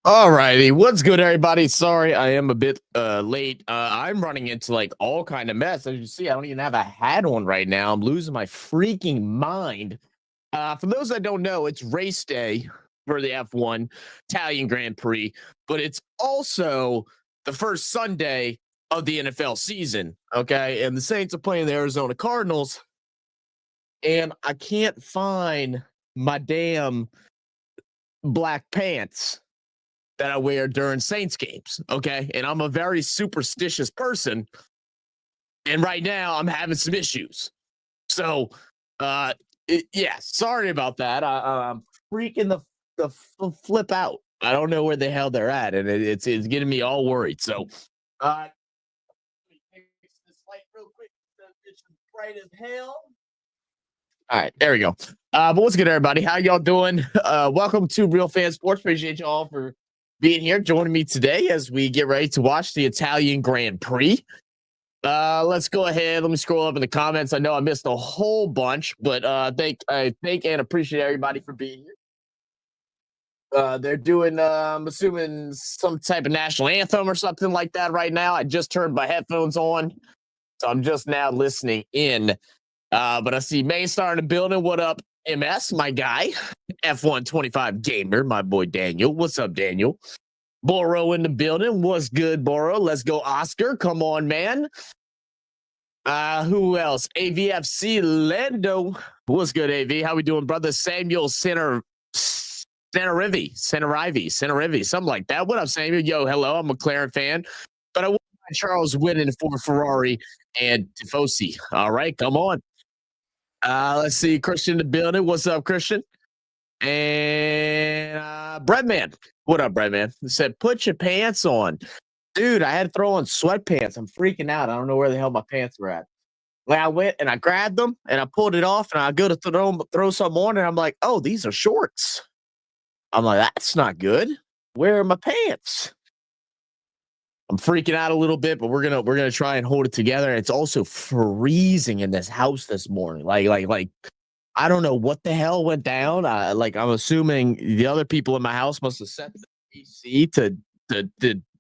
Alrighty, what's good, everybody? Sorry, I am a bit late. I'm running into like all kind of mess. As you see, I don't even have a hat on right now. I'm losing my freaking mind. For those that don't know, it's race day for the F1 Italian Grand Prix, but it's also the first Sunday of the NFL season. Okay, and the Saints are playing the Arizona Cardinals, and I can't find my damn black pants that I wear during Saints games. Okay. And I'm a very superstitious person. And right now I'm having some issues. So, yeah, sorry about that. I'm freaking flip out. I don't know where the hell they're at. And it's getting me all worried. So, let me fix this light real quick. It's bright as hell. All right, there we go. But what's good, everybody? How y'all doing? Welcome to Real Fan Sports. Appreciate y'all for being here, joining me today as we get ready to watch the Italian Grand Prix. Let's go ahead. Let me scroll up in the comments. I know I missed a whole bunch, but I thank and appreciate everybody for being here. They're doing, I'm assuming, some type of national anthem or something like that right now. I just turned my headphones on, so I'm just now listening in. But I see Main Star in the building. What up, MS, my guy? F125 Gamer, my boy Daniel. What's up, Daniel? Boro in the building. What's good, Boro? Let's go, Oscar. Come on, man. Who else? AVFC Lendo. What's good, AV? How we doing, brother? Samuel Centerivi, something like that. What up, Samuel? Yo, hello. I'm a McLaren fan, but I want Charles winning for Ferrari and Tifosi. All right, come on. Let's see, Christian in the building. What's up, Christian? And Breadman. What up, Breadman? He said, put your pants on. Dude, I had to throw on sweatpants. I'm freaking out. I don't know where the hell my pants were at. Like, I went and I grabbed them and I pulled it off and I go to throw some on and I'm like, oh, these are shorts. I'm like, that's not good. Where are my pants? I'm freaking out a little bit, but we're gonna try and hold it together. It's also freezing in this house this morning. Like I don't know what the hell went down. I'm assuming the other people in my house must have set the AC to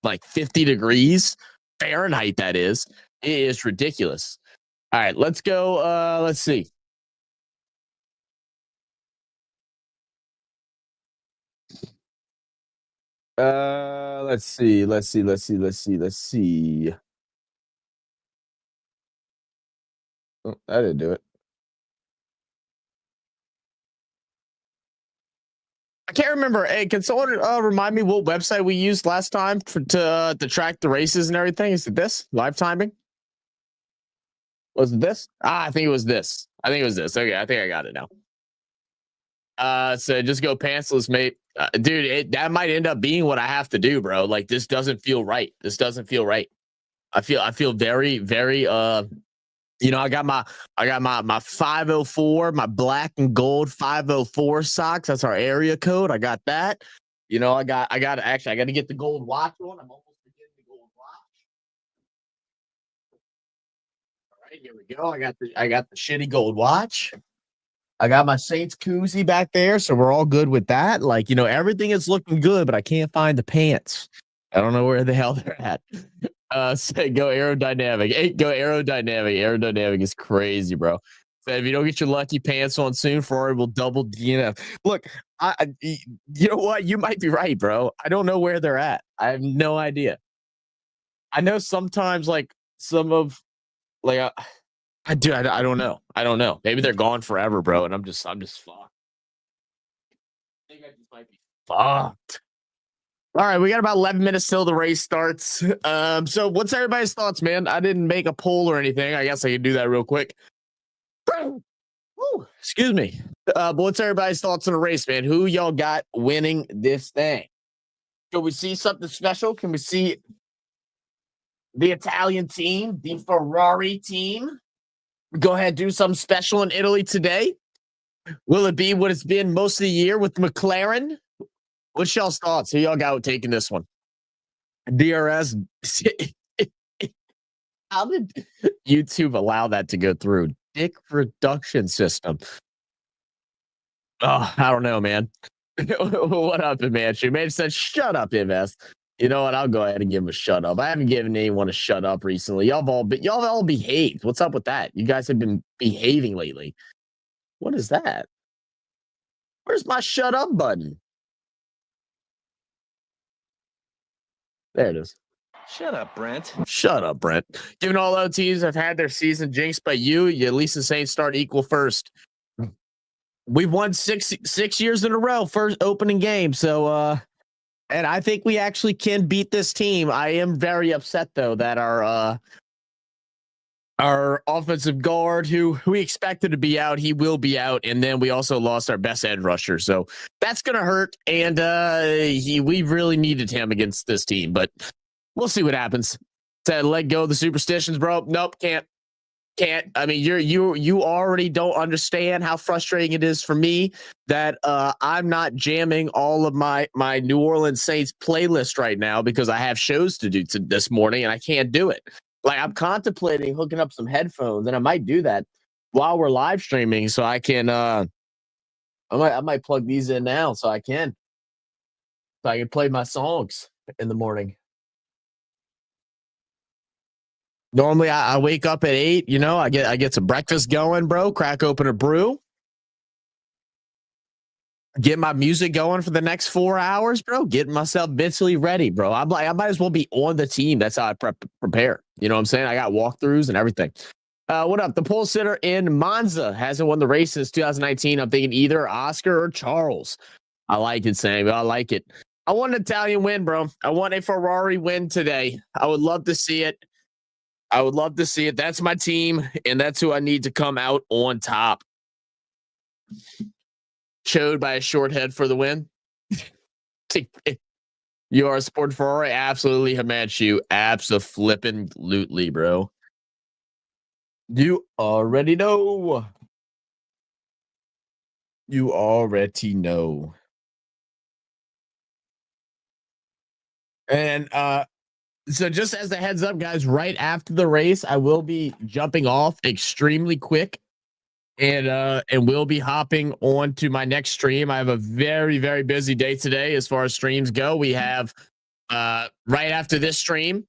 like 50 degrees Fahrenheit. That is, it is ridiculous. All right, let's go. Let's see. Let's see. Oh, I didn't do it. I can't remember. Hey, can someone remind me what website we used last time to track the races and everything? Is it this live timing? Was it this? I think it was this. Okay, I think I got it now. So just go pantsless, mate. Dude, that might end up being what I have to do, bro. Like, this doesn't feel right. I feel very, very I got my 504, my black and gold 504 socks. That's our area code. I got that. I got to get the gold watch on. I'm almost forgetting the gold watch. All right, here we go. I got the shitty gold watch. I got my Saints koozie back there, so we're all good with that. Like, everything is looking good, but I can't find the pants. I don't know where the hell they're at. Say go aerodynamic. Hey, go aerodynamic. Aerodynamic is crazy, bro. So if you don't get your lucky pants on soon, Ferrari will double DNF. Look, you know what? You might be right, bro. I don't know where they're at. I have no idea. I know sometimes, like, some of, like, I don't know. I don't know. Maybe they're gone forever, bro, and I'm just fucked. I think I just might be fucked. All right, we got about 11 minutes till the race starts. So what's everybody's thoughts, man? I didn't make a poll or anything. I guess I can do that real quick. Woo, excuse me. But what's everybody's thoughts on the race, man? Who y'all got winning this thing? Can we see something special? Can we see the Italian team, the Ferrari team, go ahead and do something special in Italy today? Will it be what it's been most of the year with McLaren? What's y'all's thoughts? Who y'all got taking this one? DRS. How did YouTube allow that to go through? Dick reduction system. Oh, I don't know, man. What up, Himanshu? Man said, shut up, MS. You know what? I'll go ahead and give him a shut up. I haven't given anyone a shut up recently. Y'all have all behaved. What's up with that? You guys have been behaving lately. What is that? Where's my shut up button? There it is. Shut up, Brent. Shut up, Brent. Given all other teams have had their season jinxed by you at least the Saints start equal first. We've won six years in a row, first opening game. So and I think we actually can beat this team. I am very upset though that our offensive guard, who we expected to be out, he will be out, and then we also lost our best edge rusher, so that's gonna hurt. And we really needed him against this team, but we'll see what happens. Said let go of the superstitions, bro. Nope, can't. I mean, you already don't understand how frustrating it is for me that I'm not jamming all of my New Orleans Saints playlist right now because I have shows to do this morning and I can't do it. Like I'm contemplating hooking up some headphones, and I might do that while we're live streaming, so I can. I might plug these in now, so I can play my songs in the morning. Normally, I wake up at 8. You know, I get some breakfast going, bro. Crack open a brew. Get my music going for the next 4 hours, bro. Getting myself mentally ready, bro. I'm like, I might as well be on the team. That's how I prepare. You know what I'm saying? I got walkthroughs and everything. What up? The pole sitter in Monza hasn't won the race since 2019. I'm thinking either Oscar or Charles. I like it, Sam. I like it. I want an Italian win, bro. I want a Ferrari win today. I would love to see it. That's my team, and that's who I need to come out on top. Showed by a short head for the win. You are a sport Ferrari? Absolutely, Himanshu. Abso-flippin'-lutely, bro. You already know. You already know. And so just as a heads up, guys, right after the race, I will be jumping off extremely quick. And we'll be hopping on to my next stream. I have a very, very busy day today as far as streams go. We have right after this stream,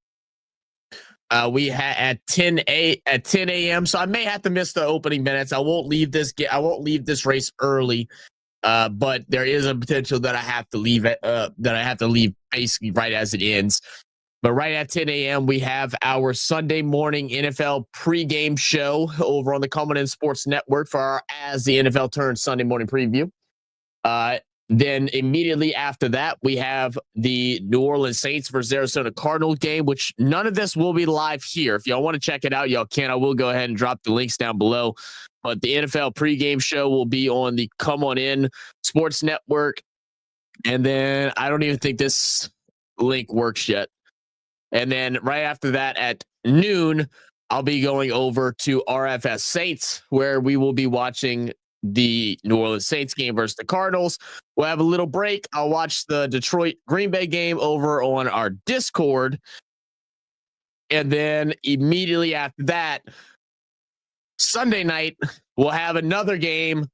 we had at 10 a.m. So I may have to miss the opening minutes. I won't leave this race early. But there is a potential that I have to leave basically right as it ends. But right at 10 a.m., we have our Sunday morning NFL pregame show over on the Coming In Sports Network as the NFL turns Sunday morning preview. Then immediately after that, we have the New Orleans Saints versus Arizona Cardinals game, which none of this will be live here. If y'all want to check it out, y'all can. I will go ahead and drop the links down below. But the NFL pregame show will be on the Come On In Sports Network. And then I don't even think this link works yet. And then right after that at noon, I'll be going over to RFS Saints, where we will be watching the New Orleans Saints game versus the Cardinals. We'll have a little break. I'll watch the Detroit Green Bay game over on our Discord. And then immediately after that, Sunday night, we'll have another game,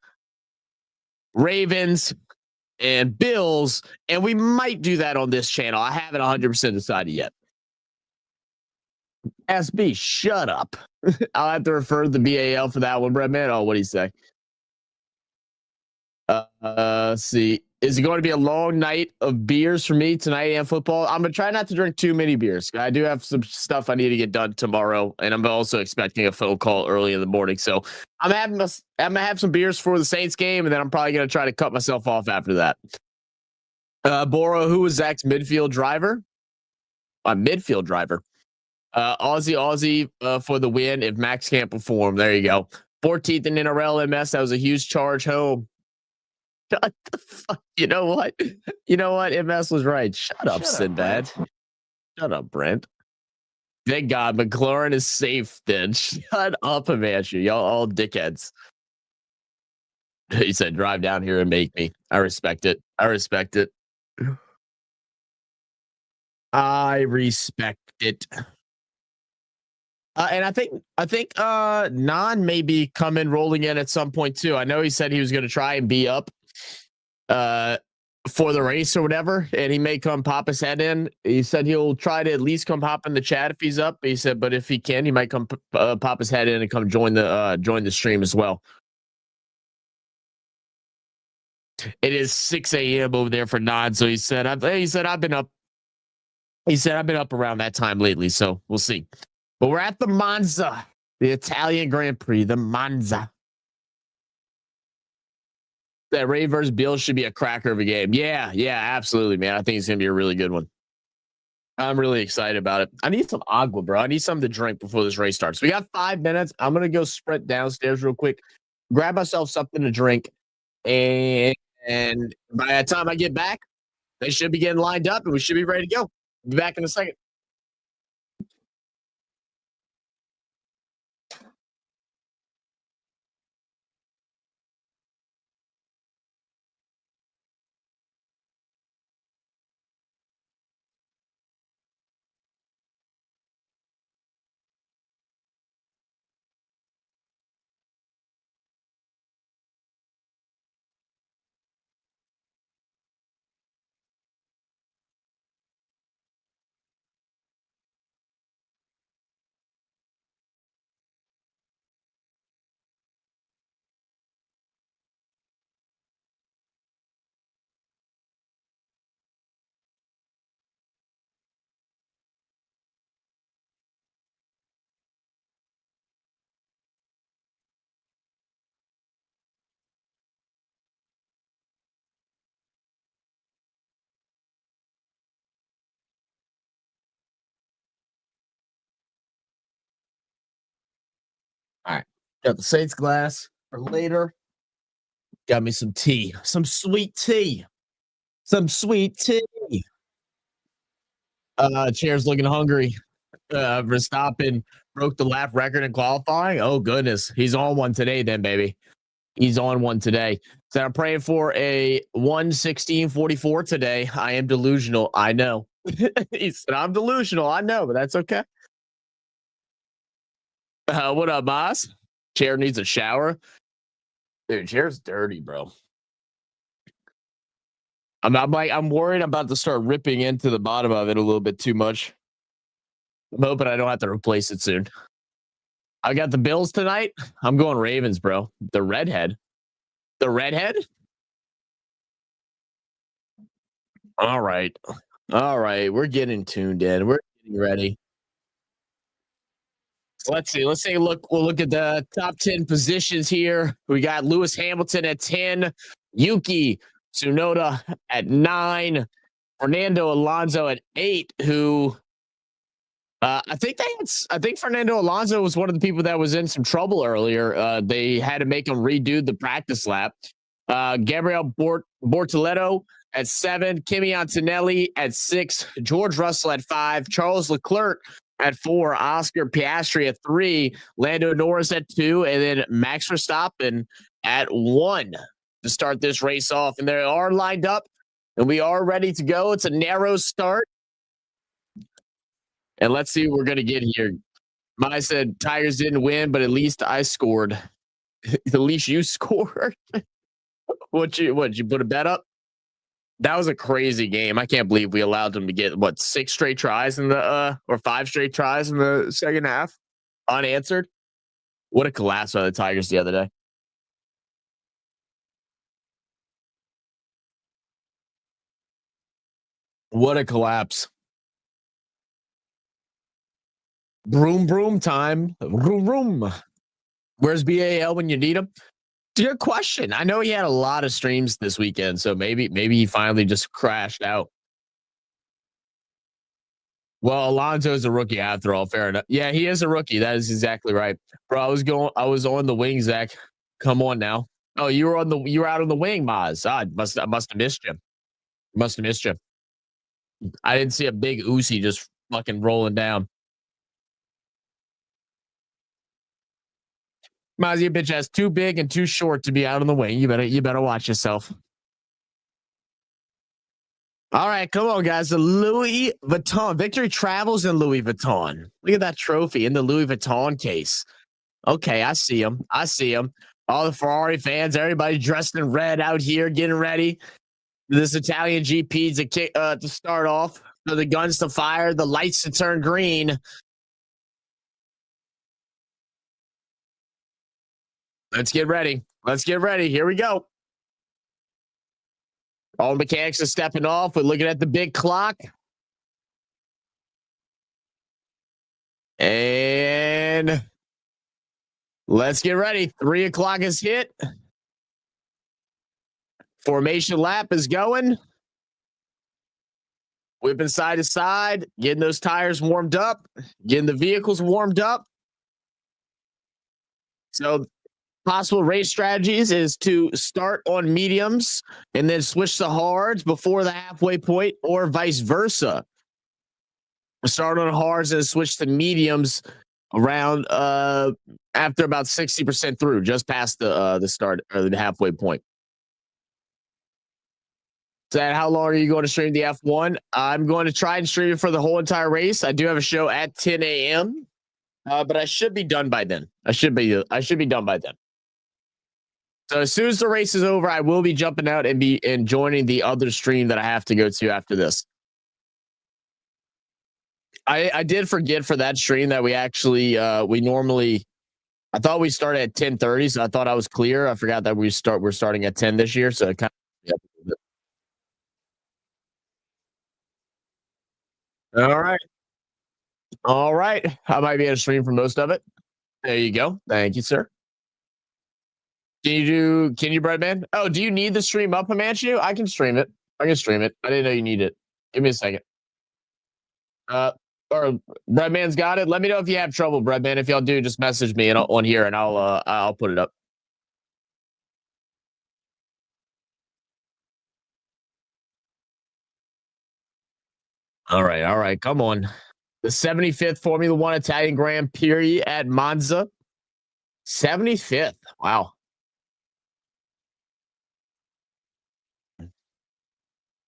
Ravens and Bills, and we might do that on this channel. I haven't 100% decided yet. SB, shut up. I'll have to refer to the BAL for that one, Breadman. Oh, what do you say? Let's see. Is it going to be a long night of beers for me tonight and football? I'm going to try not to drink too many beers. I do have some stuff I need to get done tomorrow, and I'm also expecting a phone call early in the morning. So I'm going to have some beers for the Saints game, and then I'm probably going to try to cut myself off after that. Boro, who was Zach's midfield driver? My midfield driver. Aussie for the win if Max can't perform. There you go. 14th in NRL MS. That was a huge charge home. Shut the fuck. You know what? MS was right. Shut up, Sinbad. Shut up, Brent. Thank God McLaren is safe then. Shut up, Himanshu. Y'all all dickheads. He said, drive down here and make me. I respect it. I respect it. And I think Non may be coming rolling in at some point too. I know he said he was going to try and be up for the race or whatever, and he may come pop his head in. He said he'll try to at least come hop in the chat if he's up. He said, but if he can, he might come pop his head in and come join the stream as well. It is 6 a.m. over there for Nod, so he said I've been up. He said I've been up around that time lately, so we'll see. But we're at the Monza, the Italian Grand Prix, the Monza. That Ray versus Bill should be a cracker of a game. Yeah, absolutely, man. I think it's gonna be a really good one. I'm really excited about it. I need some agua, bro. I need something to drink before this race starts. We got 5 minutes. I'm gonna go sprint downstairs real quick, grab myself something to drink, and by the time I get back, they should be getting lined up, and we should be ready to go. Be back in a second. All right. Got the Saints glass for later. Got me some tea, some sweet tea. Some sweet tea. Chair's looking hungry. Verstappen broke the lap record in qualifying. Oh, goodness. He's on one today, then, baby. He's on one today. So I'm praying for a 1:16:44 today. I am delusional. I know. He said, I'm delusional. I know, but that's okay. What up, Moss? Chair needs a shower. Dude, chair's dirty, bro. I'm worried I'm about to start ripping into the bottom of it a little bit too much. I'm hoping I don't have to replace it soon. I got the Bills tonight. I'm going Ravens, bro. The redhead. The redhead? All right. All right. We're getting tuned in. We're getting ready. So let's see. Let's take a look. We'll look at the top 10 positions here. We got Lewis Hamilton at 10, Yuki Tsunoda at 9, Fernando Alonso at 8, who I think Fernando Alonso was one of the people that was in some trouble earlier. They had to make him redo the practice lap. Gabriel Bortoleto at 7, Kimi Antonelli at 6, George Russell at 5, Charles Leclerc at 4, Oscar Piastri at 3, Lando Norris at 2, and then Max Verstappen at 1 to start this race off. And they are lined up, and we are ready to go. It's a narrow start. And let's see what we're going to get here. Mai said Tigers didn't win, but at least I scored. At least you scored. What you put a bet up? That was a crazy game. I can't believe we allowed them to get 6 straight tries in the or 5 straight tries in the second half unanswered. What a collapse by the Tigers the other day. What a collapse. Broom broom time. Vroom vroom. Where's BAL when you need him? It's a good question. I know he had a lot of streams this weekend, so maybe he finally just crashed out. Well, Alonso is a rookie after all. Fair enough. Yeah, he is a rookie. That is exactly right, bro. I was on the wing, Zach. Come on now. Oh, you were out on the wing, Maz. I must have missed you. Must have missed you. I didn't see a big Uzi just fucking rolling down. Maz, you bitch ass too big and too short to be out on the wing. You better watch yourself. All right, come on, guys. The Louis Vuitton victory travels in Louis Vuitton. Look at that trophy in the Louis Vuitton case. Okay, I see him. All the Ferrari fans, everybody dressed in red out here, getting ready. this Italian GP to start off. For the guns to fire, the lights to turn green. Let's get ready. Let's get ready. Here we go. All mechanics are stepping off. We're looking at the big clock. And let's get ready. 3 o'clock is hit. Formation lap is going. Whipping side to side, getting those tires warmed up, getting the vehicles warmed up. So possible race strategies is to start on mediums and then switch to hards before the halfway point, or vice versa. Start on hards and switch to mediums around after about 60% through, just past the start or the halfway point. So how long are you going to stream the F1? I'm going to try and stream it for the whole entire race. I do have a show at 10 a.m. But I should be done by then. I should be done by then. So as soon as the race is over, I will be jumping out and joining the other stream that I have to go to after this. I did forget for that stream that we actually we normally, I thought we started at 10:30, so I thought I was clear. I forgot that we're starting at 10 this year, so it kind of, yeah. All right. All right. I might be able to stream for most of it. There you go. Thank you, sir. Can you, Breadman? Oh, do you need the stream up, Amanchu? I can stream it. I didn't know you need it. Give me a second. Or Breadman's got it. Let me know if you have trouble, Breadman. If y'all do, just message me on here and I'll put it up. All right. Come on. The 75th Formula One Italian Grand Prix at Monza. 75th. Wow.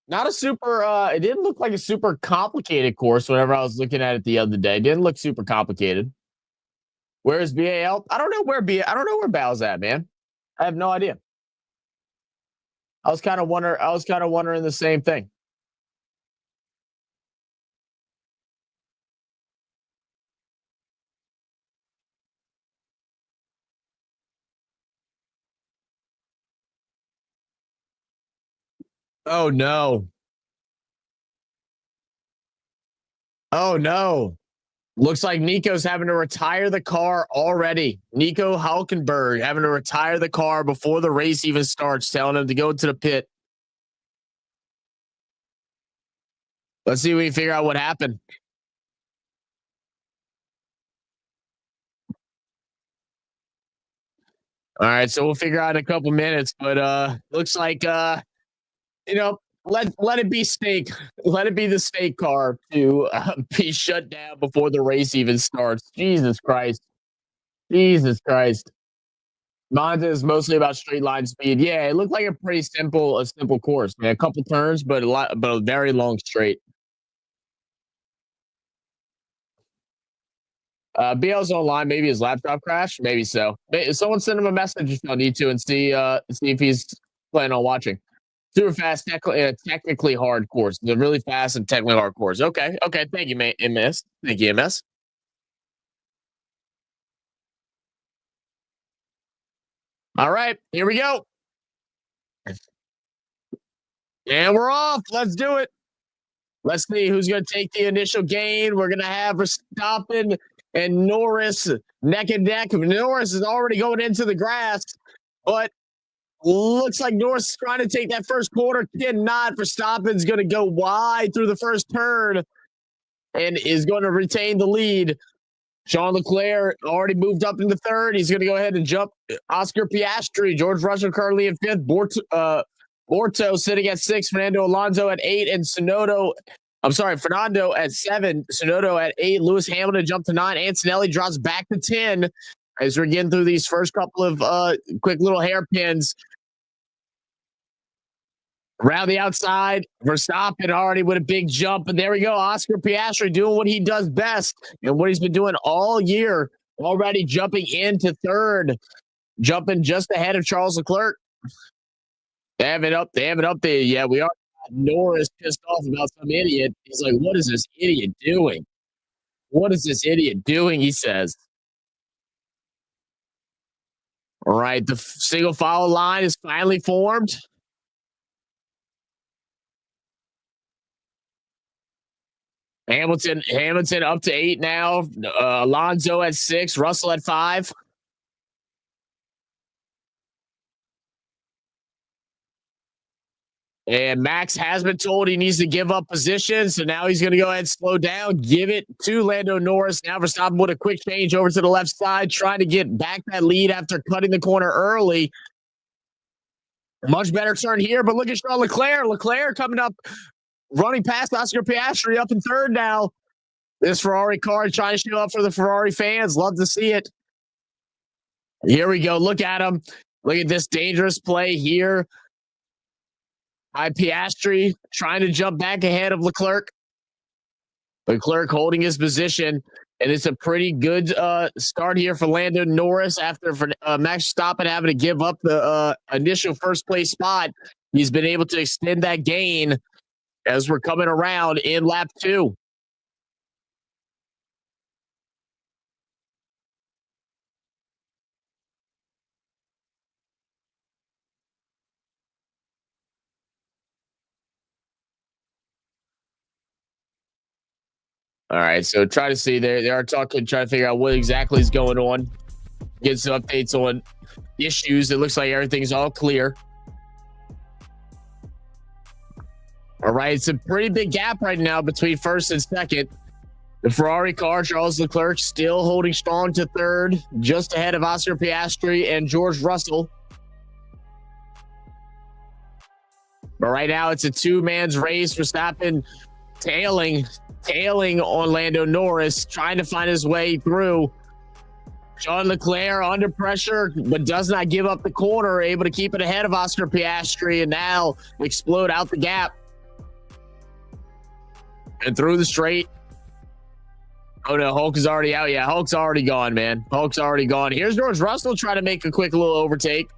Not a super, it didn't look like a super complicated course whenever I was looking at it the other day. It didn't look super complicated. Where is BAL? I don't know where Bal's at, man. I have no idea. I was kind of wondering the same thing. Oh no. Oh no. Looks like Nico's having to retire the car already. Nico Hulkenberg having to retire the car before the race even starts, telling him to go to the pit. Let's see if we can figure out what happened. All right, so we'll figure out in a couple minutes, but looks like let it be steak. Let it be the steak car to be shut down before the race even starts. Jesus Christ. Monza is mostly about straight line speed. Yeah, it looked like a simple course, man. A couple turns, but a very long straight. BL's online. Maybe his laptop crashed. Maybe so. Someone send him a message if y'all need to, and see if he's planning on watching. Super fast, technically hard course. The really fast and technically hard course. Okay. Thank you, MS. Thank you, MS. All right, here we go. And we're off. Let's do it. Let's see who's going to take the initial gain. We're going to have Verstappen and Norris neck and neck. Norris is already going into the grass, but looks like Norris is trying to take that first corner. Cannot. Verstappen's going to go wide through the first turn and is going to retain the lead. Jean Leclerc already moved up into third. He's going to go ahead and jump Oscar Piastri. George Russell currently in fifth. Borto sitting at 6, Fernando Alonso at 8, and Fernando at 7, Tsunoda at 8, Lewis Hamilton jumped to 9, Antonelli drops back to 10 as we're getting through these first couple of quick little hairpins. Around the outside, Verstappen already with a big jump, and there we go. Oscar Piastri doing what he does best and what he's been doing all year, already jumping into third, jumping just ahead of Charles Leclerc. They have it up there. Yeah, we are. Norris pissed off about some idiot. He's like, what is this idiot doing? What is this idiot doing? He says. All right, the single file line is finally formed. Hamilton up to 8 now. Alonso at 6, Russell at 5. And Max has been told he needs to give up position, so now he's going to go ahead and slow down, give it to Lando Norris. Now Verstappen with a quick change over to the left side, trying to get back that lead after cutting the corner early. Much better turn here, but look at Charles Leclerc. Leclerc coming up, running past Oscar Piastri up in third now. This Ferrari car is trying to show up for the Ferrari fans. Love to see it. Here we go. Look at him. Look at this dangerous play here. Piastri trying to jump back ahead of Leclerc. Leclerc holding his position, and it's a pretty good start here for Lando Norris after Max Verstappen having to give up the initial first place spot. He's been able to extend that gain as we're coming around in lap 2. All right, so try to see they are talking, trying to figure out what exactly is going on. Get some updates on issues. It looks like everything's all clear. All right, it's a pretty big gap right now between first and second. The Ferrari car, Charles Leclerc, still holding strong to third, just ahead of Oscar Piastri and George Russell. But right now, it's a two-man's race. Verstappen tailing on Lando Norris, trying to find his way through. Charles Leclerc under pressure, but does not give up the corner, able to keep it ahead of Oscar Piastri, and now explode out the gap. And through the straight. Oh no, Hulk is already out. Yeah, Hulk's already gone, man. Hulk's already gone. Here's George Russell trying to make a quick little overtake.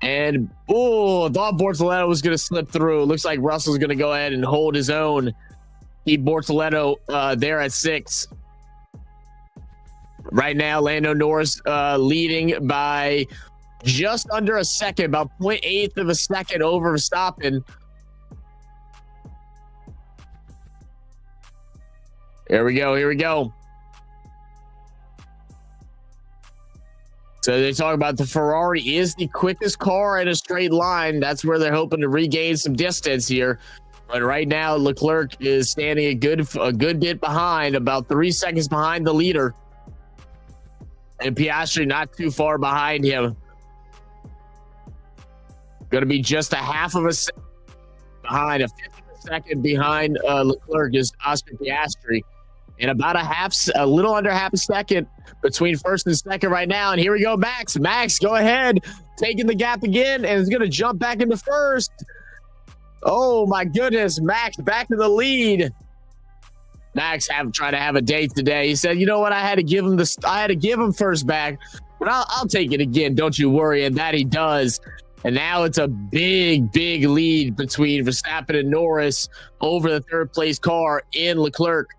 And, thought Bortoleto was going to slip through. Looks like Russell's going to go ahead and hold his own. Keep Bortoleto there at 6. Right now, Lando Norris leading by just under a second, about 0.8 of a second over Verstappen. Here we go. So they talk about the Ferrari is the quickest car in a straight line. That's where they're hoping to regain some distance here. But right now, Leclerc is standing a good bit behind, about 3 seconds behind the leader. And Piastri not too far behind him. Going to be just a half of a second behind, a fifth of a second behind Leclerc is Oscar Piastri. And about a little under half a second between first and second right now. And here we go, Max. Max, go ahead, taking the gap again, and is going to jump back into first. Oh my goodness, Max back to the lead. Max trying to have a day today. He said, "You know what? I had to give him first back, but I'll take it again. Don't you worry." And that he does. And now it's a big lead between Verstappen and Norris over the third place car in Leclerc.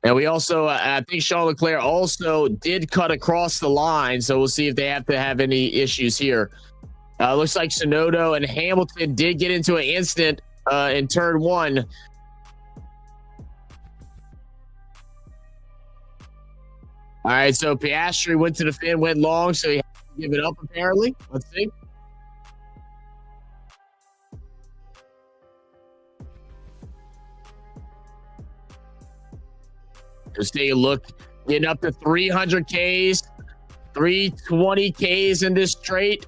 And we also, I think Charles Leclerc also did cut across the line. So we'll see if they have to have any issues here. Looks like Tsunoda and Hamilton did get into an incident in turn 1. All right, so Piastri went to the fin, went long, so he had to give it up apparently. Let's see. Just take a look. Getting up to 300 Ks, 320 Ks in this straight.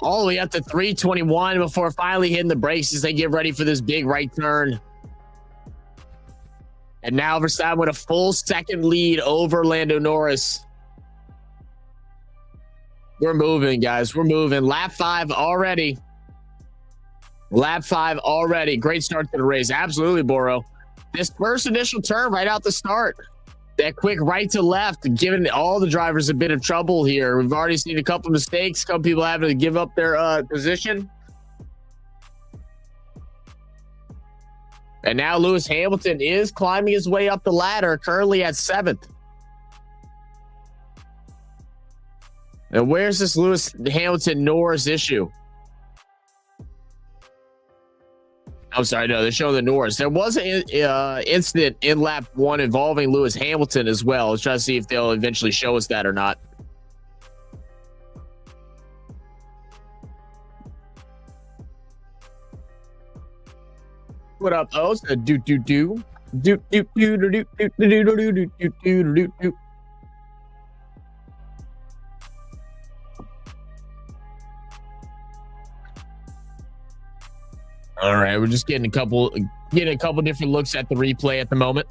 All the way up to 321 before finally hitting the brakes as they get ready for this big right turn. And now Verstappen with a full second lead over Lando Norris. We're moving, guys. We're moving. Lap 5 already. Lap 5 already. Great start to the race. Absolutely, Boro. This first initial turn right out the start that quick right to left, giving all the drivers a bit of trouble here. We've already seen a couple mistakes, a couple people having to give up their position. And now Lewis Hamilton is climbing his way up the ladder, currently at 7th. And where's this Lewis Hamilton Norris issue? I'm sorry, no, they're showing the Norris. There was an incident in lap 1 involving Lewis Hamilton as well. Let's try to see if they'll eventually show us that or not. What up, O's? Do. All right, we're just getting a couple different looks at the replay at the moment.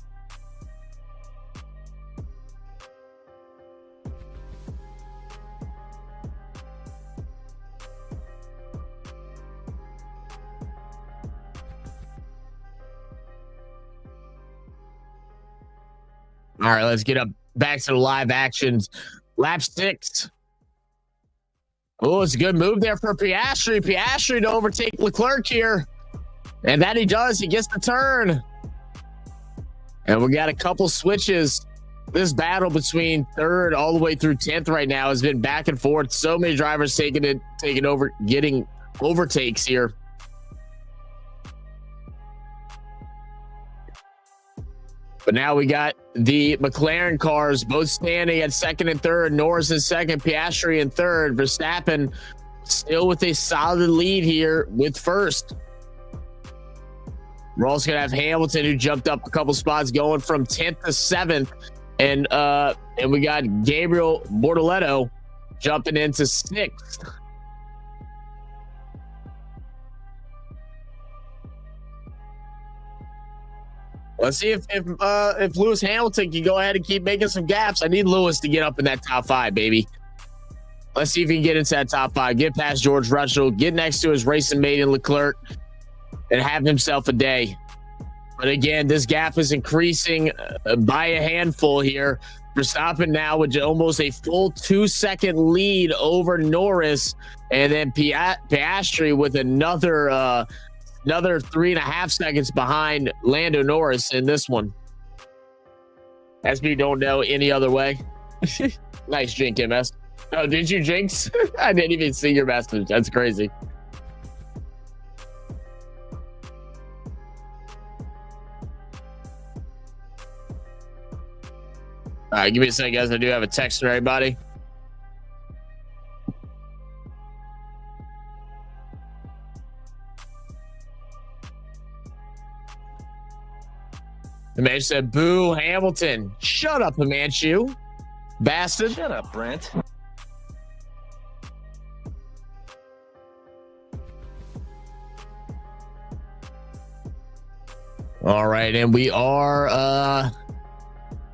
All right, let's get up back to the live actions. Lap 6. Oh, it's a good move there for Piastri. Piastri to overtake Leclerc here. And that he does. He gets the turn. And we got a couple switches. This battle between 3rd all the way through 10th right now has been back and forth. So many drivers taking over, getting overtakes here. But now we got the McLaren cars both standing at 2nd and 3rd. Norris in 2nd, Piastri in 3rd. Verstappen still with a solid lead here with 1st. We're also gonna have Hamilton, who jumped up a couple spots, going from 10th to 7th, and we got Gabriel Bortoletto jumping into 6th. Let's see if Lewis Hamilton can go ahead and keep making some gaps. I need Lewis to get up in that top 5, baby. Let's see if he can get into that top 5, get past George Russell, get next to his racing mate in Leclerc, and have himself a day. But again, this gap is increasing by a handful here. Verstappen now with almost a full 2-second lead over Norris, and then Piastri with another 3.5 seconds behind Lando Norris in this one. SB don't know any other way. Nice drink, MS. Oh, did you jinx? I didn't even see your message. That's crazy. All right, give me a second, guys. I do have a text for everybody. Himanshu said, boo, Hamilton. Shut up, Himanshu. Bastard. Shut up, Brent. All right, and we are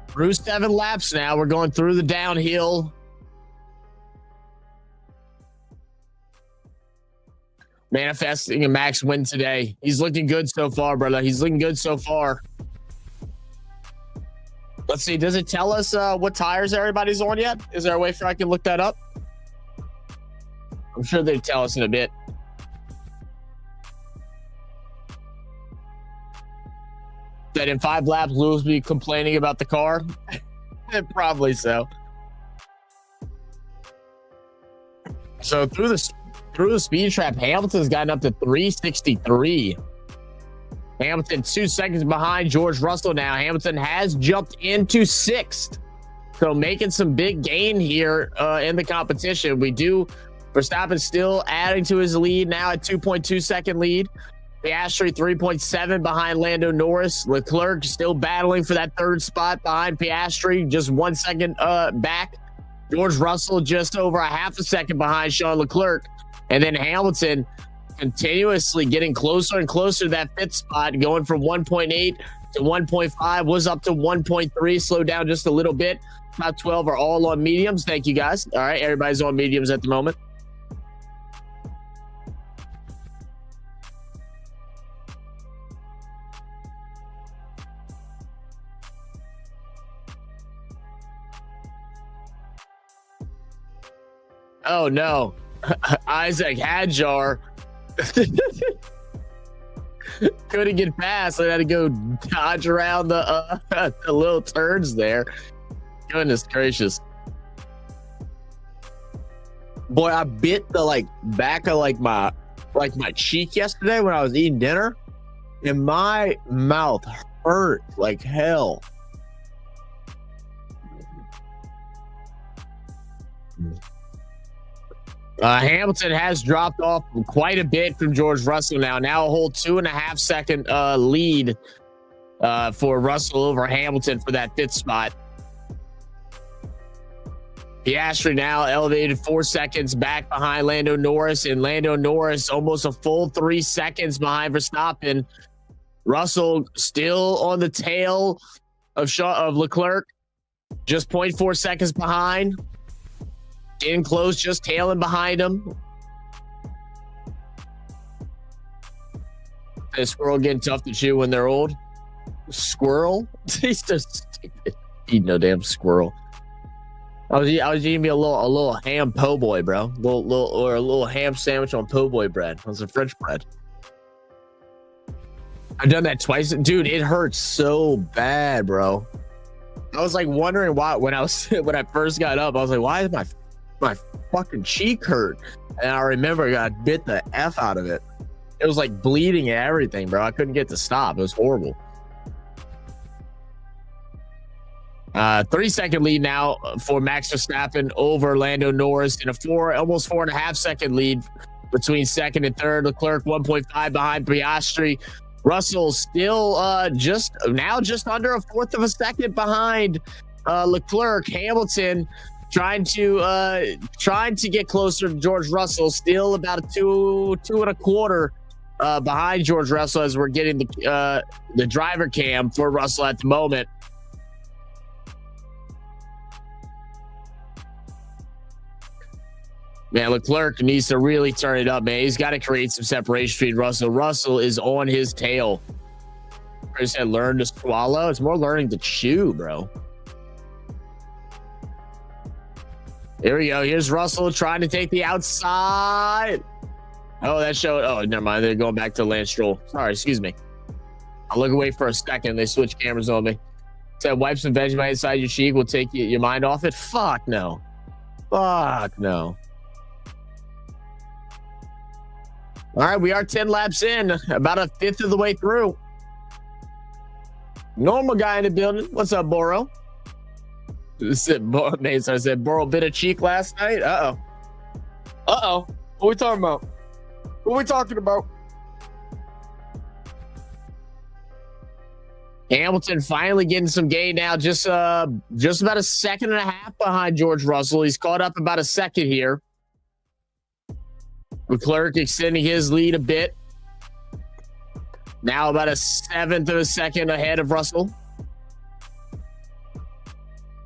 through 7 laps now. We're going through the downhill. Manifesting a max win today. He's looking good so far, brother. He's looking good so far. Let's see. Does it tell us what tires everybody's on yet? Is there a way for I can look that up? I'm sure they tell us in a bit. That in 5 laps, Lewis will be complaining about the car? Probably so. So through the speed trap, Hamilton's gotten up to 363. Hamilton 2 seconds behind George Russell now. Hamilton has jumped into 6th. So making some big gain here in the competition. Verstappen still adding to his lead now at 2.2 second lead. Piastri 3.7 behind Lando Norris. Leclerc still battling for that 3rd spot behind Piastri, just 1 second back. George Russell just over a half a second behind Charles Leclerc. And then Hamilton continuously getting closer and closer to that 5th spot, going from 1.8 to 1.5, was up to 1.3, slowed down just a little bit. Top 12 are all on mediums. Thank you, guys. All right, everybody's on mediums at the moment. Oh no. Isaac Hadjar couldn't get past. I had to go dodge around the little turns there. Goodness gracious. Boy, I bit the back of my cheek yesterday when I was eating dinner, and my mouth hurt like hell. Hamilton has dropped off quite a bit from George Russell now. Now a whole 2.5 second lead for Russell over Hamilton for that 5th spot. Piastri now elevated 4 seconds back behind Lando Norris, and Lando Norris almost a full 3 seconds behind Verstappen. Russell still on the tail of Leclerc, just 0.4 seconds behind. Getting close, just tailing behind him. The squirrel getting tough to chew when they're old. Squirrel? He's just stupid. Eating no damn squirrel. I was eating me a little ham po' boy, bro. A little ham sandwich on po' boy bread. It was a French bread. I've done that twice, dude. It hurts so bad, bro. I was like wondering why when I first got up. I was like, why is my fucking cheek hurt? And I remember I bit the F out of it. It was like bleeding and everything, bro. I couldn't get to stop. It was horrible. 3 second lead now for Max Verstappen over Lando Norris, and almost 4.5 second lead between second and third. Leclerc 1.5 behind Piastri. Russell still just under a 1/4 of a second behind Leclerc. Hamilton trying to get closer to George Russell, still about a 2.25 behind George Russell as we're getting the driver cam for Russell at the moment. Man, Leclerc needs to really turn it up, man. He's got to create some separation between Russell. Russell is on his tail. I said learn to swallow. It's more learning to chew, bro. Here we go. Here's Russell trying to take the outside. Oh, that showed. Oh, never mind. They're going back to Lance Stroll. Sorry, excuse me. I'll look away for a second. They switch cameras on me. Said wipe some Vegemite inside your cheek will take your mind off it. Fuck no. Fuck no. All right, we are 10 laps in, about a 1/5 of the way through. Normal guy in the building. What's up, Boro? I said, Boro bit a cheek last night. Uh-oh. What we talking about? What we talking about? Hamilton finally getting some gain now. Just about 1.5 seconds behind George Russell. He's caught up about a second here. Leclerc extending his lead a bit. Now about a 1/7 of a second ahead of Russell.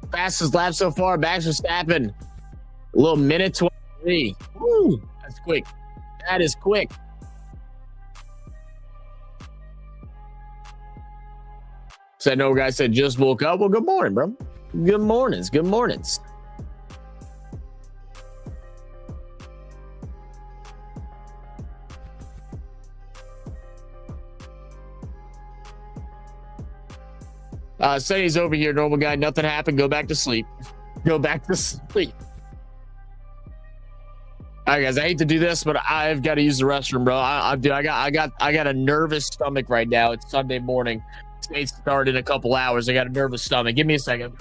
Fastest lap so far, Max Verstappen. A little minute 23. Woo, that's quick. That is quick. So I know guys said just woke up. Well, good morning, bro. Good mornings. Good mornings. Sonny's over here, normal guy. Nothing happened. Go back to sleep. Go back to sleep. All right, guys. I hate to do this, but I've got to use the restroom, bro. I got a nervous stomach right now. It's Sunday morning. States start in a couple hours. I got a nervous stomach. Give me a second.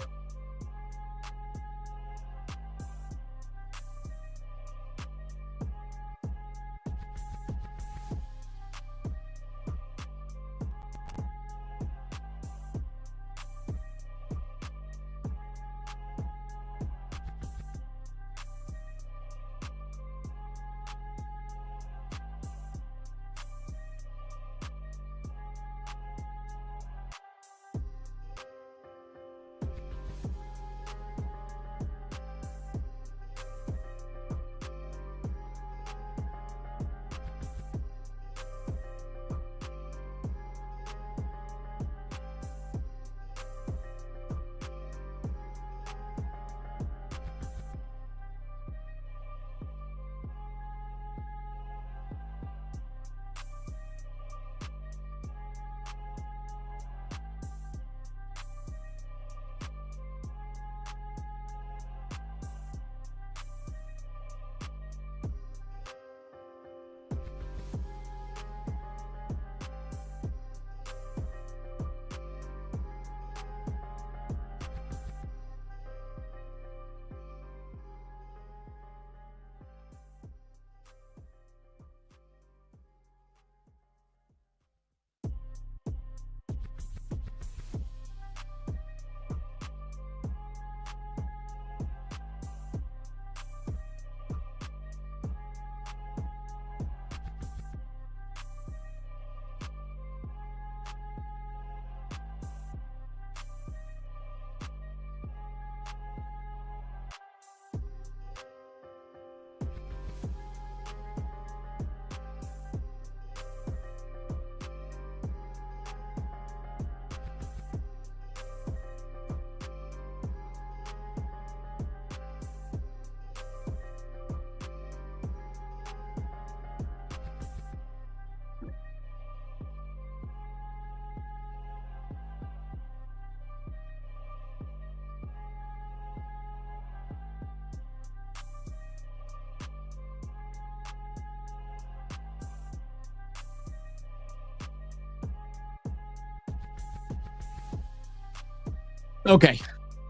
Okay.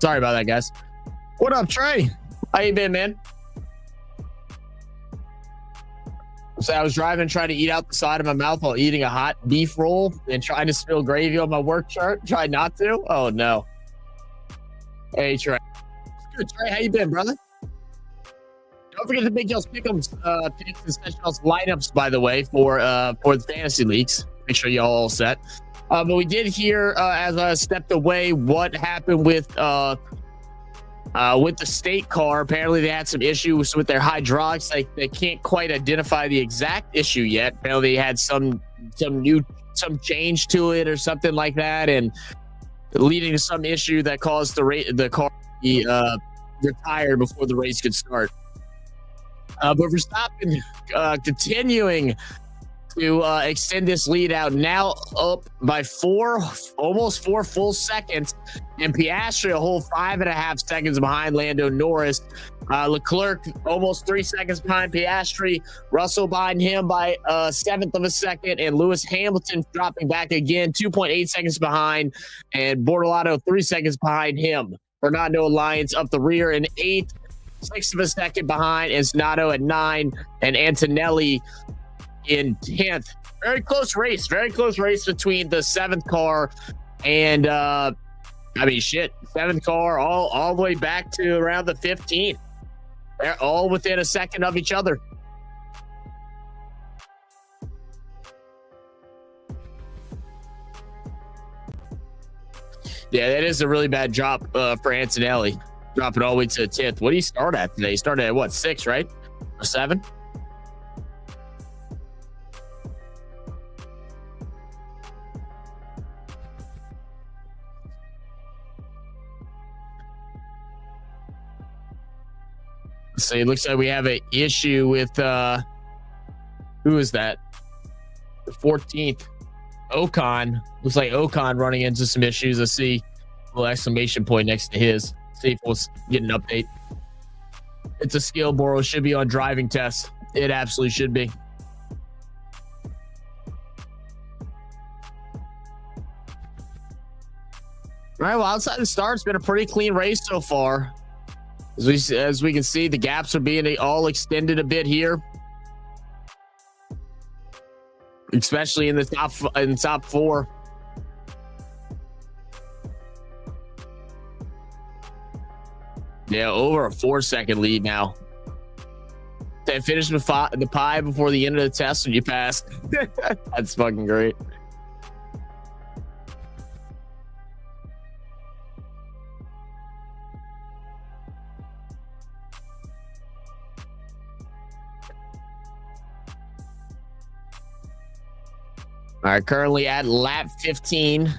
Sorry about that, guys. What up, Trey? How you been, man? So I was driving, trying to eat out the side of my mouth while eating a hot beef roll and trying to spill gravy on my work shirt. Tried not to. Oh, no. Hey, Trey. Good, Trey. How you been, brother? Don't forget to make y'all's pick'ems, picks and set y'all's lineups, by the way, for the fantasy leagues. Make sure y'all all set. But we did hear, as I stepped away, what happened with the state car. Apparently, they had some issues with their hydraulics. Like, they can't quite identify the exact issue yet. Apparently, they had some change to it or something like that, and leading to some issue that caused the car to be retired before the race could start. But Verstappen continuing to extend this lead out, now up by almost 4 full seconds, and Piastri a whole 5.5 seconds behind Lando Norris. Leclerc almost 3 seconds behind Piastri, Russell behind him by 1/7 of a second, and Lewis Hamilton dropping back again, 2.8 seconds behind, and Bortolato 3 seconds behind him. Fernando Alliance up the rear in 8th, 1/6 of a second behind, and Snotto at 9, and Antonelli in 10th. Very close race between the 7th car and 7th car all the way back to around the 15th. They're all within a second of each other. Yeah, that is a really bad drop for Antonelli. Dropping all the way to 10th. What did he start at today? He started at what, 6, right? Or 7? So it looks like we have an issue with who is that? The 14th. Ocon. Looks like Ocon running into some issues. Let's see a little exclamation point next to his. See if we'll get an update. It's a skill borrow. Should be on driving test. It absolutely should be. All right, well, outside the start, it's been a pretty clean race so far. As we can see, the gaps are being all extended a bit here, especially in the top 4. Yeah, over a 4-second lead now. They finished the pie before the end of the test when you passed. That's fucking great. All right, currently at lap 15.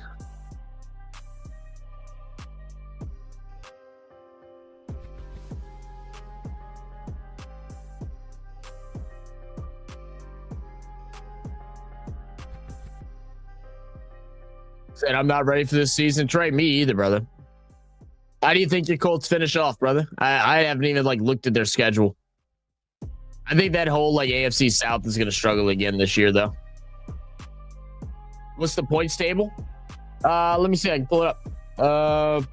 Said I'm not ready for this season. Trey, me either, brother. How do you think your Colts finish off, brother? I haven't even looked at their schedule. I think that whole AFC South is going to struggle again this year, though. What's the points table? Let me see. I can pull it up.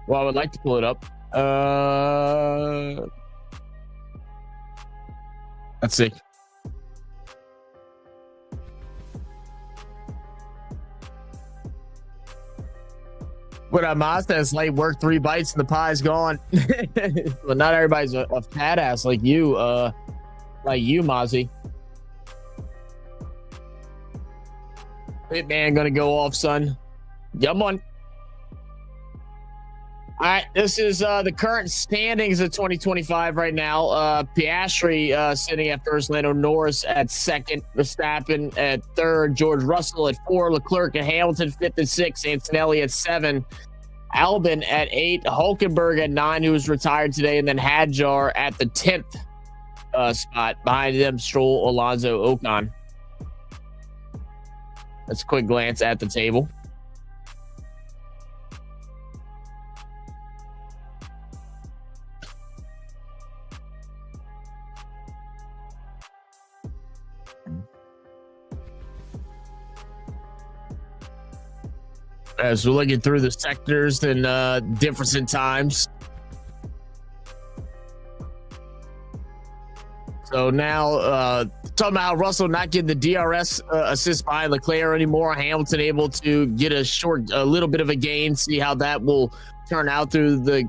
Well, I would like to pull it up. Let's see. What up, Mazda? It's late work, 3 bites and the pie's gone. Well, not everybody's a fat ass like you, Mozzie. Hitman gonna go off, son. Come on. All right, this is the current standings of 2025 right now. Piastri sitting at first, Lando Norris at second, Verstappen at third, George Russell at 4, Leclerc and Hamilton 5th and 6th, Antonelli at 7, Albon at 8, Hulkenberg at 9, who was retired today, and then Hadjar at the 10th spot. Behind them, Stroll, Alonso, Ocon. That's a quick glance at the table. as we're looking through the sectors and different times. So now, talking about how Russell not getting the DRS assist behind Leclerc anymore. Hamilton able to get a little bit of a gain. See how that will turn out through the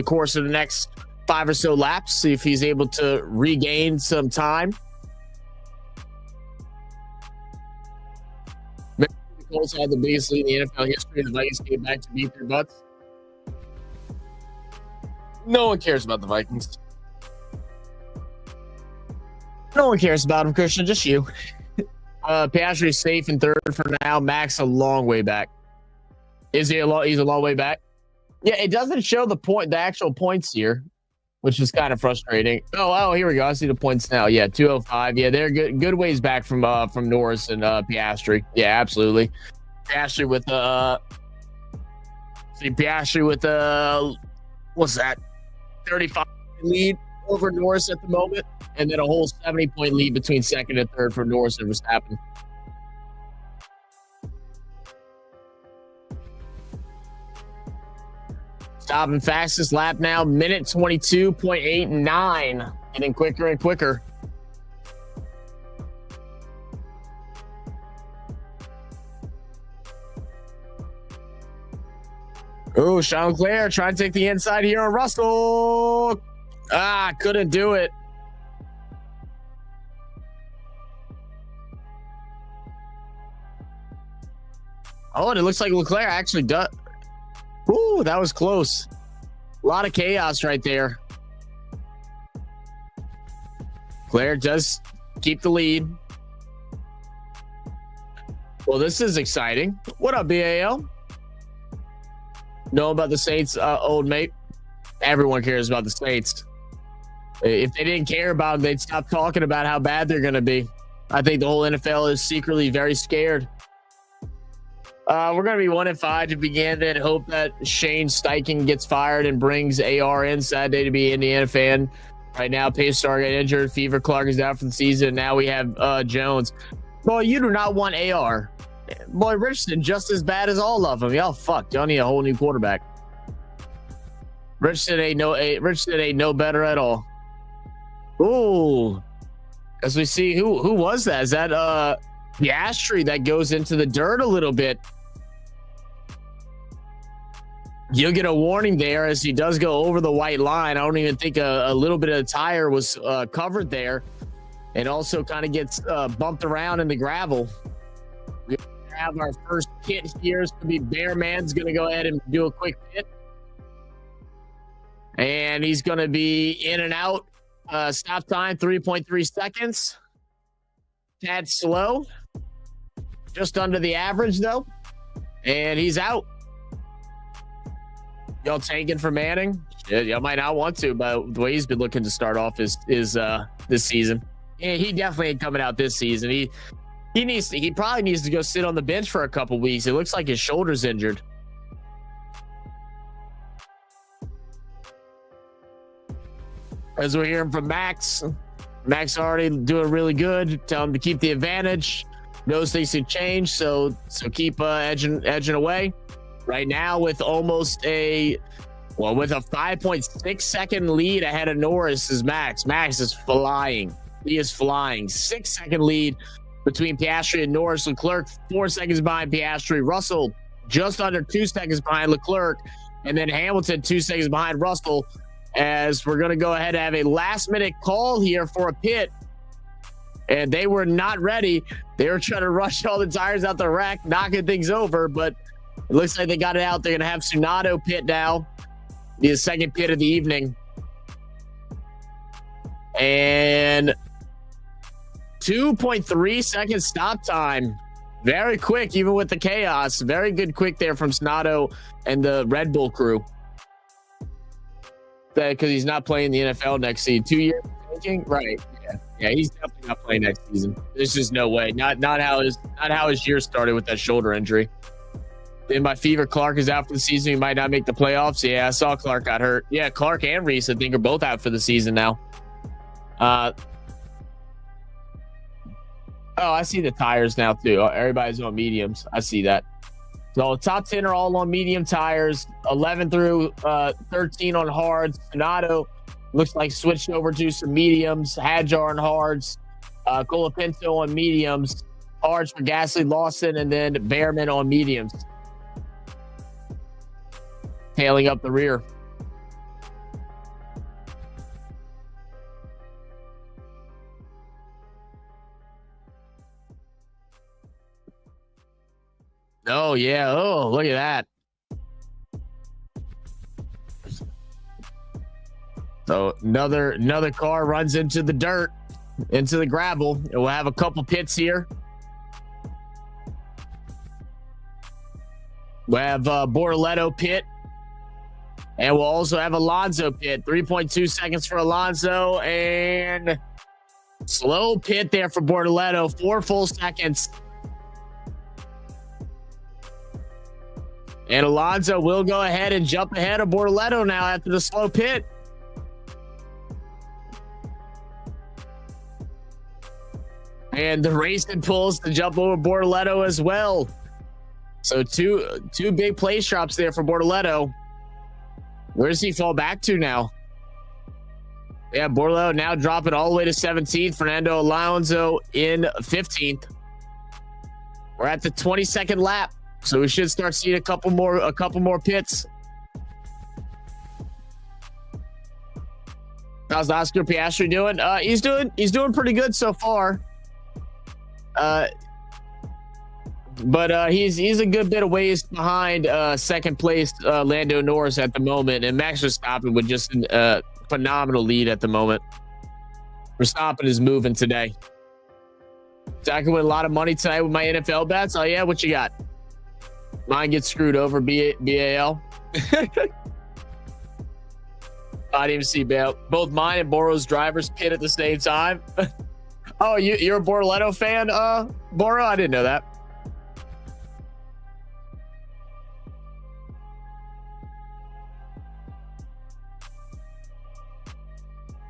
course of the next 5 or so laps. See if he's able to regain some time. The Colts had the biggest lead in the NFL history. The Vikings came back to beat their butts. No one cares about the Vikings. No one cares about him, Christian. Just you. Piastri is safe in third for now. Max a long way back. Is he he's a long way back? Yeah, it doesn't show the actual points here, which is kind of frustrating. Oh, here we go. I see the points now. Yeah, 205. Yeah, they're good ways back from Norris and Piastri. Yeah, absolutely. Piastri with what's that? 35 lead over Norris at the moment, and then a whole 70-point lead between second and third for Norris and Verstappen. Stopping fastest lap now, minute 22.89. Getting quicker and quicker. Oh, Charles Leclerc trying to take the inside here on Russell. Couldn't do it. Oh, and it looks like Leclerc actually does. Ooh, that was close. A lot of chaos right there. Leclerc does keep the lead. Well, this is exciting. What up, BAL? Know about the Saints, old mate? Everyone cares about the Saints. If they didn't care about them, they'd stop talking about how bad they're going to be. I think the whole NFL is secretly very scared. We're going to be 1-5 to begin, and hope that Shane Steichen gets fired and brings AR in. Sad day to be Indiana fan. Right now, Pace Star got injured. Fever Clark is out for the season. Now we have Jones. Boy, you do not want AR. Boy, Richardson just as bad as all of them. Y'all fuck. Y'all need a whole new quarterback. Richardson ain't no better at all. Ooh. As we see, who was that? Is that Piastri that goes into the dirt a little bit? You'll get a warning there as he does go over the white line. I don't even think a little bit of the tire was covered there, and also kind of gets bumped around in the gravel. We have our first pit here. It's going to be Bearman's going to go ahead and do a quick pit. And he's going to be in and out. Stop time, 3.3 seconds. Tad slow. Just under the average, though. And he's out. Y'all tanking for Manning? Yeah, y'all might not want to, but the way he's been looking to start off is this season. Yeah, he definitely ain't coming out this season. He probably needs to go sit on the bench for a couple weeks. It looks like his shoulder's injured. As we're hearing from Max already doing really good. Tell him to keep the advantage. Knows things can change, so keep edging away. Right now, with almost with a 5.6 second lead ahead of Norris is Max. Max is flying. He is flying. 6-second lead between Piastri and Norris. Leclerc 4 seconds behind Piastri. Russell just under 2 seconds behind Leclerc, and then Hamilton 2 seconds behind Russell. As we're going to go ahead and have a last-minute call here for a pit. And they were not ready. They were trying to rush all the tires out the rack, knocking things over, but it looks like they got it out. They're going to have Tsunoda pit now. The second pit of the evening. And 2.3 seconds stop time. Very quick, even with the chaos. Very good quick there from Tsunoda and the Red Bull crew. Because he's not playing the NFL next season. 2 years thinking? Right. Yeah, he's definitely not playing next season. There's just no way. Not how his year started with that shoulder injury. Then my Fever Clark is out for the season. He might not make the playoffs. Yeah, I saw Clark got hurt. Yeah, Clark and Reese, I think, are both out for the season now. I Oh, I see the tires now too. Everybody's on mediums. I see that. So top 10 are all on medium tires. 11 through 13 on hards. Sonato looks like switched over to some mediums. Hadjar on hards. Colapinto on mediums. Hards for Gasly, Lawson, and then Behrman on mediums. Tailing up the rear. Oh, yeah. Oh, look at that. So another car runs into the dirt, into the gravel. And we'll have a couple pits here. We'll have Bortoletto pit. And we'll also have Alonso pit. 3.2 seconds for Alonso. And slow pit there for Bortoletto. 4 full seconds. And Alonso will go ahead and jump ahead of Bortoletto now after the slow pit. And the racing pulls to jump over Bortoletto as well. So two big place drops there for Bortoletto. Where does he fall back to now? Yeah, Bortoletto now dropping all the way to 17th. Fernando Alonso in 15th. We're at the 22nd lap, so we should start seeing a couple more pits. How's Oscar Piastri doing? He's doing pretty good so far. But he's a good bit of ways behind second place Lando Norris at the moment, and Max Verstappen with just a phenomenal lead at the moment. Verstappen is moving today. So I can win a lot of money tonight with my NFL bets. Oh yeah, what you got? Mine gets screwed over. BAL. I didn't even see both mine and Boro's drivers pit at the same time. Oh, you're a Bortoletto fan, Boro? I didn't know that.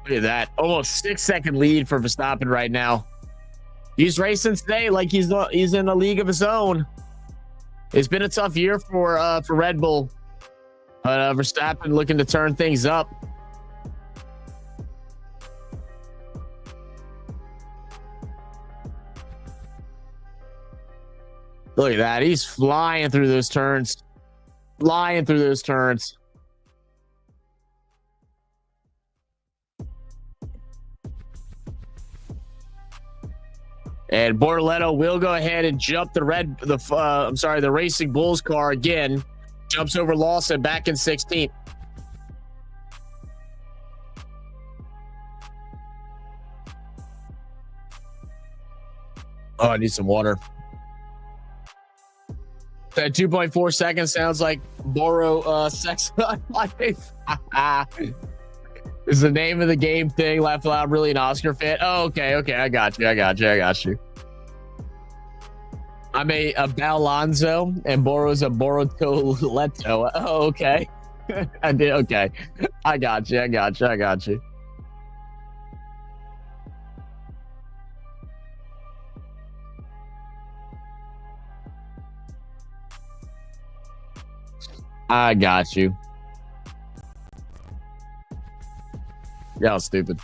Look at that. Almost 6-second lead for Verstappen right now. He's racing today like he's in a league of his own. It's been a tough year for Red Bull. But Verstappen looking to turn things up. Look at that. He's flying through those turns. Flying through those turns. And Bortoletto will go ahead and jump the Racing Bulls car again. Jumps over Lawson back in 16th. Oh, I need some water. That 2.4 seconds sounds like Boro sex life. Is the name of the game thing laugh loud really an Oscar fit? Oh, okay, I got you. I'm a Balonzo and Boro's a Borotoletto. Oh, okay. I did. Okay, I got you. I got you. Y'all stupid.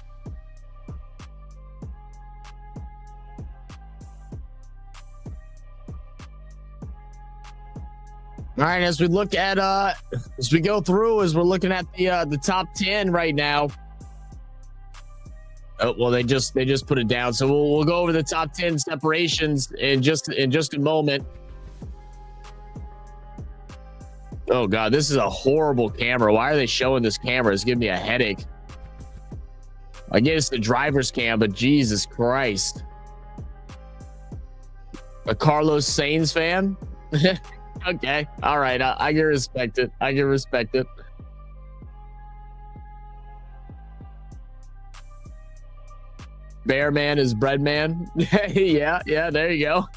All right, as we look at as we go through, as we're looking at the top 10 right now. Oh, well, they just put it down. So we'll go over the top 10 separations in just a moment. Oh god, this is a horrible camera. Why are they showing this camera? It's giving me a headache. I guess the driver's cam, but Jesus Christ. A Carlos Sainz fan? Okay, all right. I can respect it. Bear man is bread man. yeah, there you go.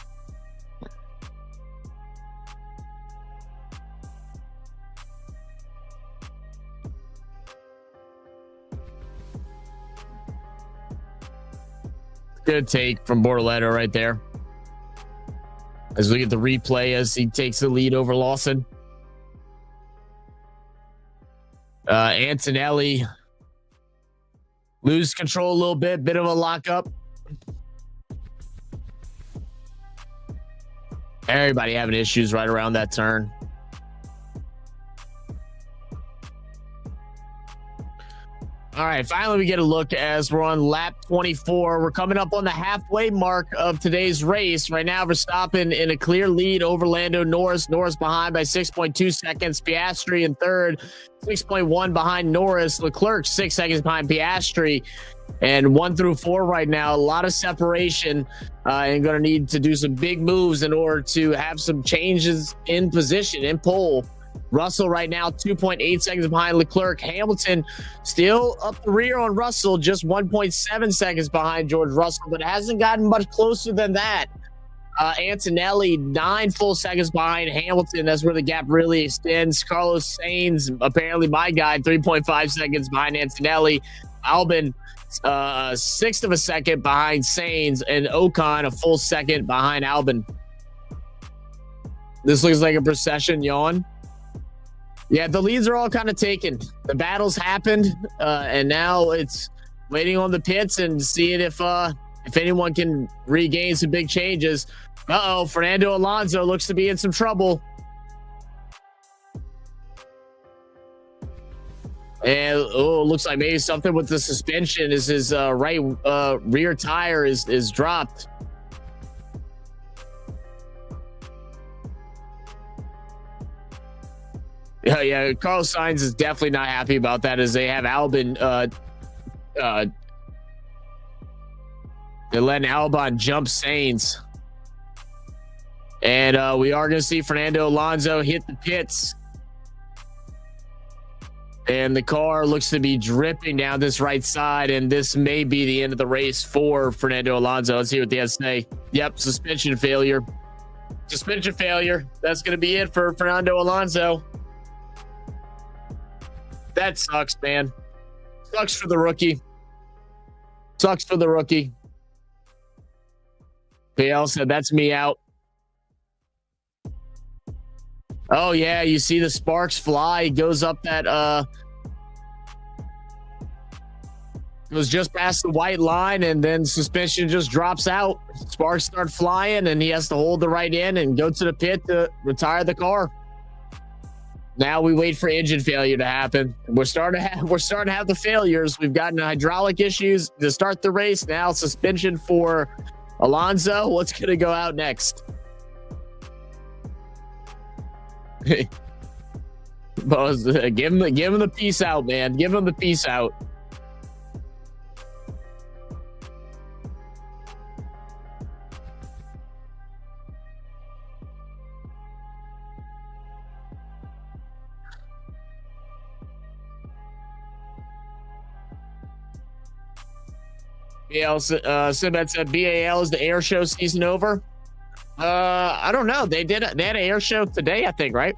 Good take from Bortoletto right there. As we get the replay as he takes the lead over Lawson. Antonelli lose control a little bit of a lockup. Everybody having issues right around that turn. All right, finally we get a look as we're on lap 24. We're coming up on the halfway mark of today's race. Right now, Verstappen in a clear lead over Lando Norris. Norris behind by 6.2 seconds. Piastri in third, 6.1 behind Norris. Leclerc 6 seconds behind Piastri. And 1 through 4 right now, a lot of separation, and going to need to do some big moves in order to have some changes in position, in pole. Russell right now 2.8 seconds behind Leclerc. Hamilton still up the rear on Russell, just 1.7 seconds behind George Russell, but it hasn't gotten much closer than that. Antonelli 9 full seconds behind Hamilton. That's where the gap really extends. Carlos Sainz, apparently my guy, 3.5 seconds behind Antonelli. Albon 1/6 of a second behind Sainz, and Ocon a full second behind Albon. This looks like a procession, yawn. Yeah, the leads are all kind of taken. The battles happened, and now it's waiting on the pits and seeing if anyone can regain some big changes. Fernando Alonso looks to be in some trouble. And looks like maybe something with the suspension. Is his right rear tire is dropped. Yeah, Carlos Sainz is definitely not happy about that, as they have Albon they're letting Albon jump Sainz. And we are going to see Fernando Alonso hit the pits. And the car looks to be dripping down this right side, and this may be the end of the race for Fernando Alonso. Let's see what they have to say. Yep, suspension failure. Suspension failure. That's going to be it for Fernando Alonso. That sucks, man. Sucks for the rookie. Sucks for the rookie. PL said, that's me out. Oh, yeah, you see the sparks fly. He goes up that, goes just past the white line, and then suspension just drops out. Sparks start flying, and he has to hold the right end and go to the pit to retire the car. Now we wait for engine failure to happen. We're starting to have the failures. We've gotten hydraulic issues to start the race. Now suspension for Alonso. What's going to go out next? Buzz, give him the peace out, man. Give him the peace out. Simet said BAL is the air show season over. I don't know. They had an air show today, I think, right?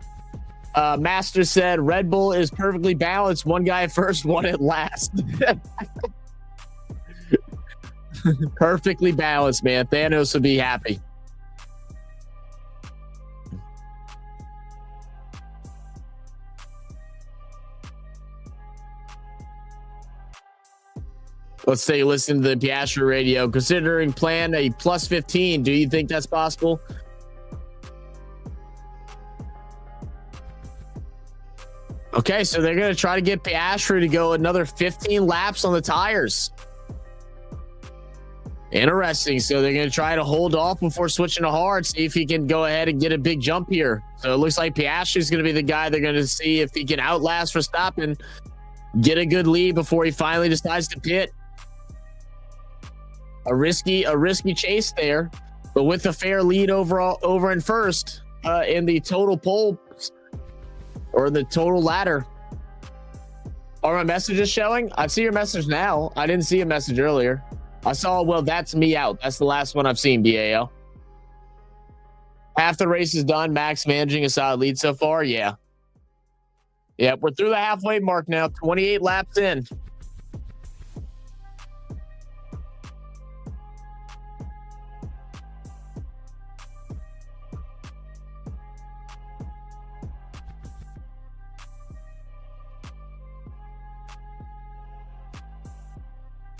Master said Red Bull is perfectly balanced. One guy at first, one at last. Perfectly balanced, man. Thanos would be happy. Let's say you listen to the Piastri radio. Considering plan a plus 15, do you think that's possible? Okay, so they're going to try to get Piastri to go another 15 laps on the tires. Interesting. So they're going to try to hold off before switching to hard, see if he can go ahead and get a big jump here. So it looks like Piastri is going to be the guy they're going to see if he can outlast Verstappen, get a good lead before he finally decides to pit. A risky chase there, but with a fair lead over in first in the total pole or the total ladder. Are my messages showing? I see your message now. I didn't see a message earlier. I saw, well, that's me out. That's the last one I've seen, BAL. Half the race is done. Max managing a solid lead so far. Yeah. Yeah, we're through the halfway mark now. 28 laps in.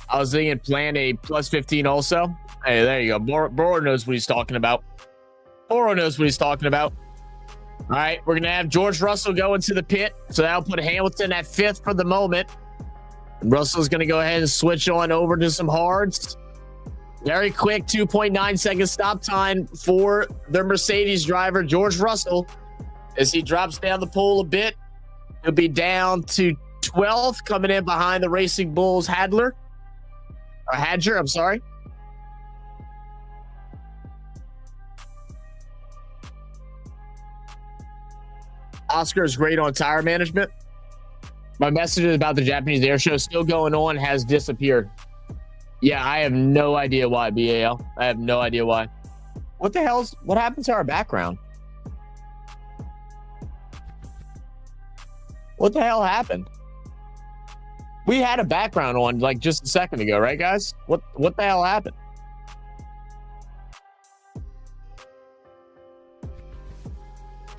I was thinking plan a plus 15 also. Hey, there you go. Boro knows what he's talking about. Boro knows what he's talking about. All right, we're going to have George Russell go into the pit. So that'll put Hamilton at 5th for the moment. Russell's going to go ahead and switch on over to some hards. Very quick 2.9 second stop time for the Mercedes driver, George Russell. As he drops down the pole a bit, he'll be down to 12th, coming in behind the Racing Bulls Hadger, I'm sorry. Oscar is great on tire management. My messages about the Japanese air show still going on has disappeared. Yeah, I have no idea why, BAL. I have no idea why. What happened to our background? What the hell happened? We had a background on like just a second ago, right, guys? What the hell happened?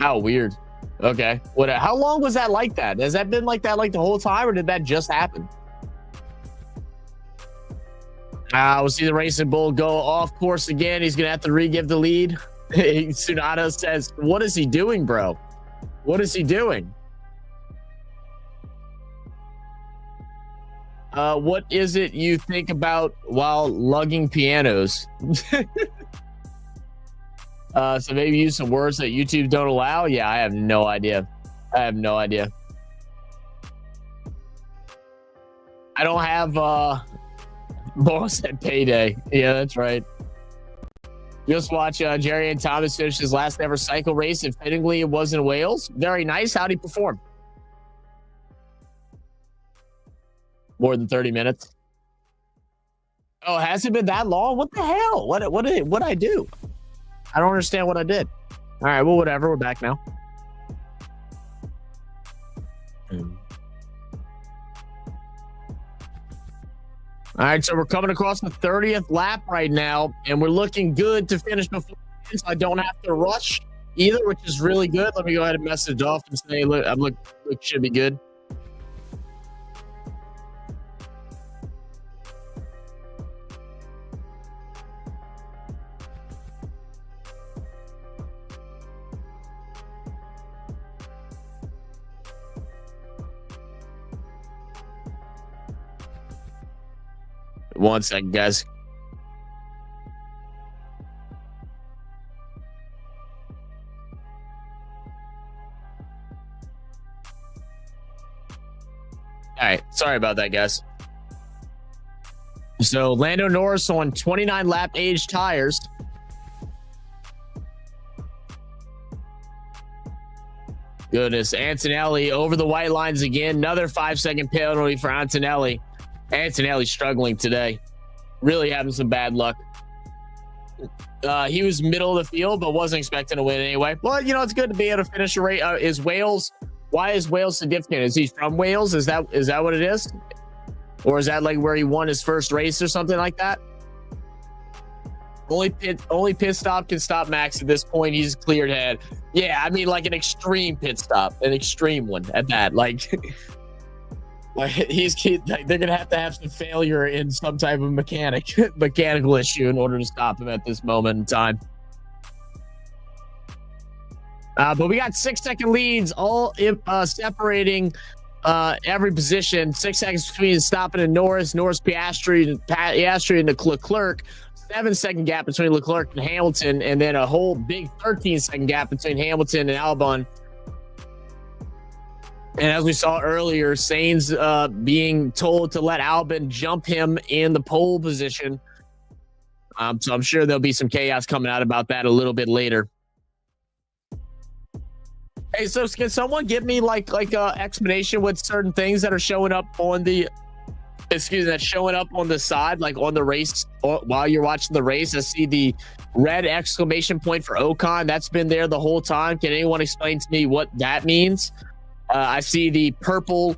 How weird. Okay. How long was that like that? Has that been like that like the whole time, or did that just happen? We'll see the Racing Bull go off course again. He's going to have to re-give the lead. Tsunoda says, what is he doing, bro? What is he doing? What is it you think about while lugging pianos? So maybe use some words that YouTube don't allow. Yeah, I have no idea. I don't have boss at payday. Yeah, that's right. Just watch Jerry and Thomas finish his last ever cycle race, and fittingly it was in Wales. Very nice. How'd he perform? More than 30 minutes. Oh, has it been that long? What the hell? What did I do? I don't understand what I did. All right, well, whatever. We're back now. All right, so we're coming across the 30th lap right now, and we're looking good to finish before, so I don't have to rush either, which is really good. Let me go ahead and message off and say, look, should be good. One second, guys. All right, sorry about that, guys. So Lando Norris on 29 lap age tires. Goodness, Antonelli over the white lines again. Another 5-second penalty for Antonelli. Antonelli's struggling today. Really having some bad luck. He was middle of the field, but wasn't expecting to win anyway. Well, you know, it's good to be able to finish a race. Is Wales? Why is Wales significant? Is he from Wales? Is that what it is? Or is that like where he won his first race or something like that? Only pit stop can stop Max at this point. He's cleared head. Yeah, I mean like an extreme pit stop, an extreme one at that. Like they're gonna have to have some failure in some type of mechanical issue in order to stop him at this moment in time. But we got 6-second leads, all separating every position. 6 seconds between stopping and Norris, Piastri, and Leclerc. 7-second gap between Leclerc and Hamilton, and then a whole big 13-second gap between Hamilton and Albon. And as we saw earlier, Sainz being told to let Albon jump him in the pole position. So I'm sure there'll be some chaos coming out about that a little bit later. Hey, so can someone give me like a explanation with certain things that are showing up on the, that's showing up on the side, like on the race while you're watching the race? I see the red exclamation point for Ocon. That's been there the whole time. Can anyone explain to me what that means? I see the purple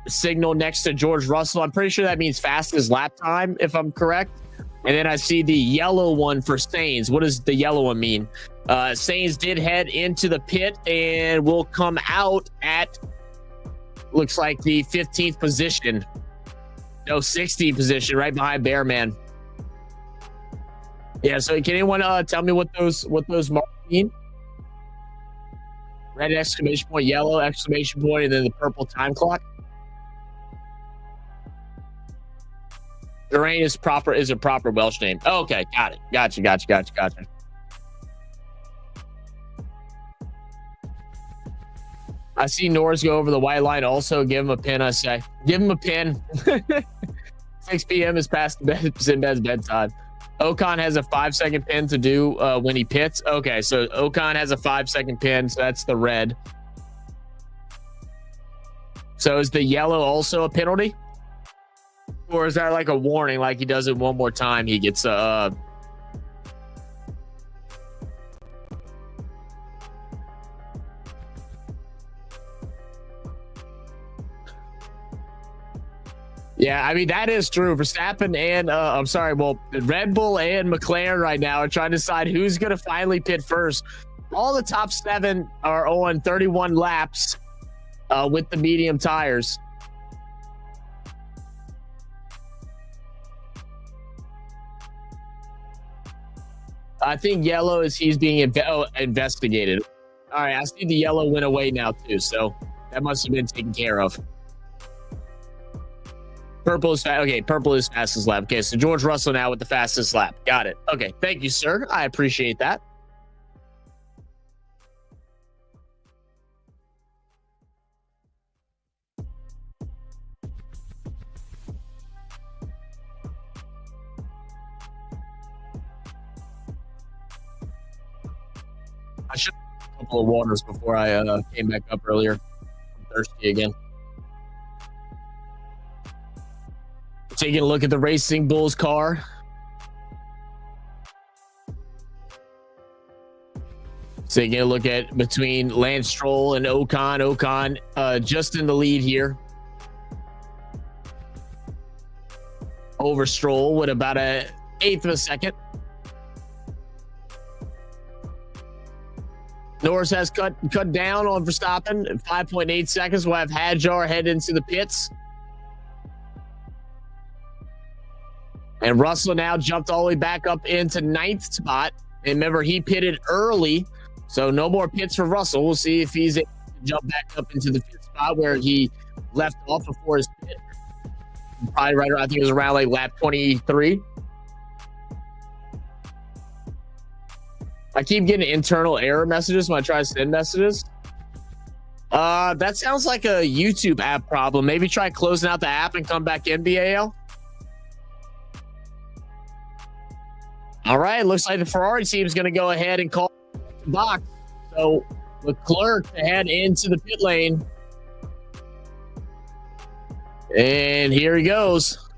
signal next to George Russell. I'm pretty sure that means fastest lap time, if I'm correct. And then I see the yellow one for Sainz. What does the yellow one mean? Sainz did head into the pit and will come out at, looks like the 15th position. No, 60 position, right behind Bearman. Yeah, so can anyone tell me what those marks mean? Red exclamation point, yellow exclamation point, and then the purple time clock. Lorraine is a proper Welsh name. Oh, okay, got it. Gotcha. I see Norris go over the white line. Also, give him a pin. I say, give him a pin. 6 p.m. is past Sinbad's bedtime. Ocon has a 5-second pin to do when he pits. Okay, so Ocon has a 5-second pin, so that's the red. So is the yellow also a penalty? Or is that like a warning, like he does it one more time, he gets yeah, I mean, that is true. Verstappen and I'm sorry, well, Red Bull and McLaren right now are trying to decide who's going to finally pit first. All the top 7 are on 31 laps with the medium tires. I think yellow is he's being investigated. All right, I see the yellow went away now too, so that must have been taken care of. Purple is okay. Purple is fastest lap. Okay, so George Russell now with the fastest lap. Got it. Okay, thank you, sir. I appreciate that. I should have a couple of waters before I came back up earlier. I'm thirsty again. Taking a look at the Racing Bulls car. Taking a look at between Lance Stroll and Ocon. Ocon just in the lead here. Over Stroll with about an 1/8 of a second. Norris has cut down on Verstappen. 5.8 seconds. We'll have Hadjar head into the pits. And Russell now jumped all the way back up into 9th spot. And remember, he pitted early, so no more pits for Russell. We'll see if he's able to jump back up into the 5th spot where he left off before his pit. Probably right around, I think it was around like lap 23. I keep getting internal error messages when I try to send messages. That sounds like a YouTube app problem. Maybe try closing out the app and come back in, BAL. All right, looks like the Ferrari team is going to go ahead and call the box. So Leclerc to head into the pit lane. And here he goes.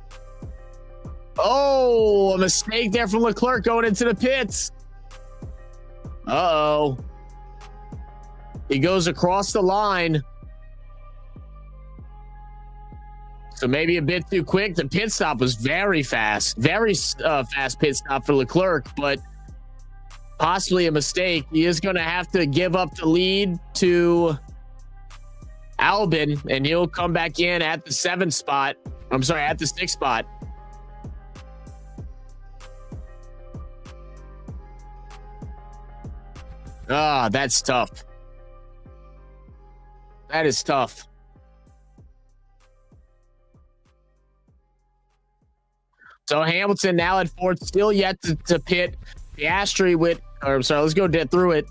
Oh, a mistake there from Leclerc going into the pits. Uh-oh. He goes across the line. So maybe a bit too quick. The pit stop was very fast. Very fast pit stop for Leclerc, but possibly a mistake. He is going to have to give up the lead to Albon, and he'll come back in at the 7th spot. I'm sorry, at the 6th spot. Ah, that's tough. That is tough. So Hamilton now at 4th, still yet to pit. Piastri with, or I'm sorry, let's go through it.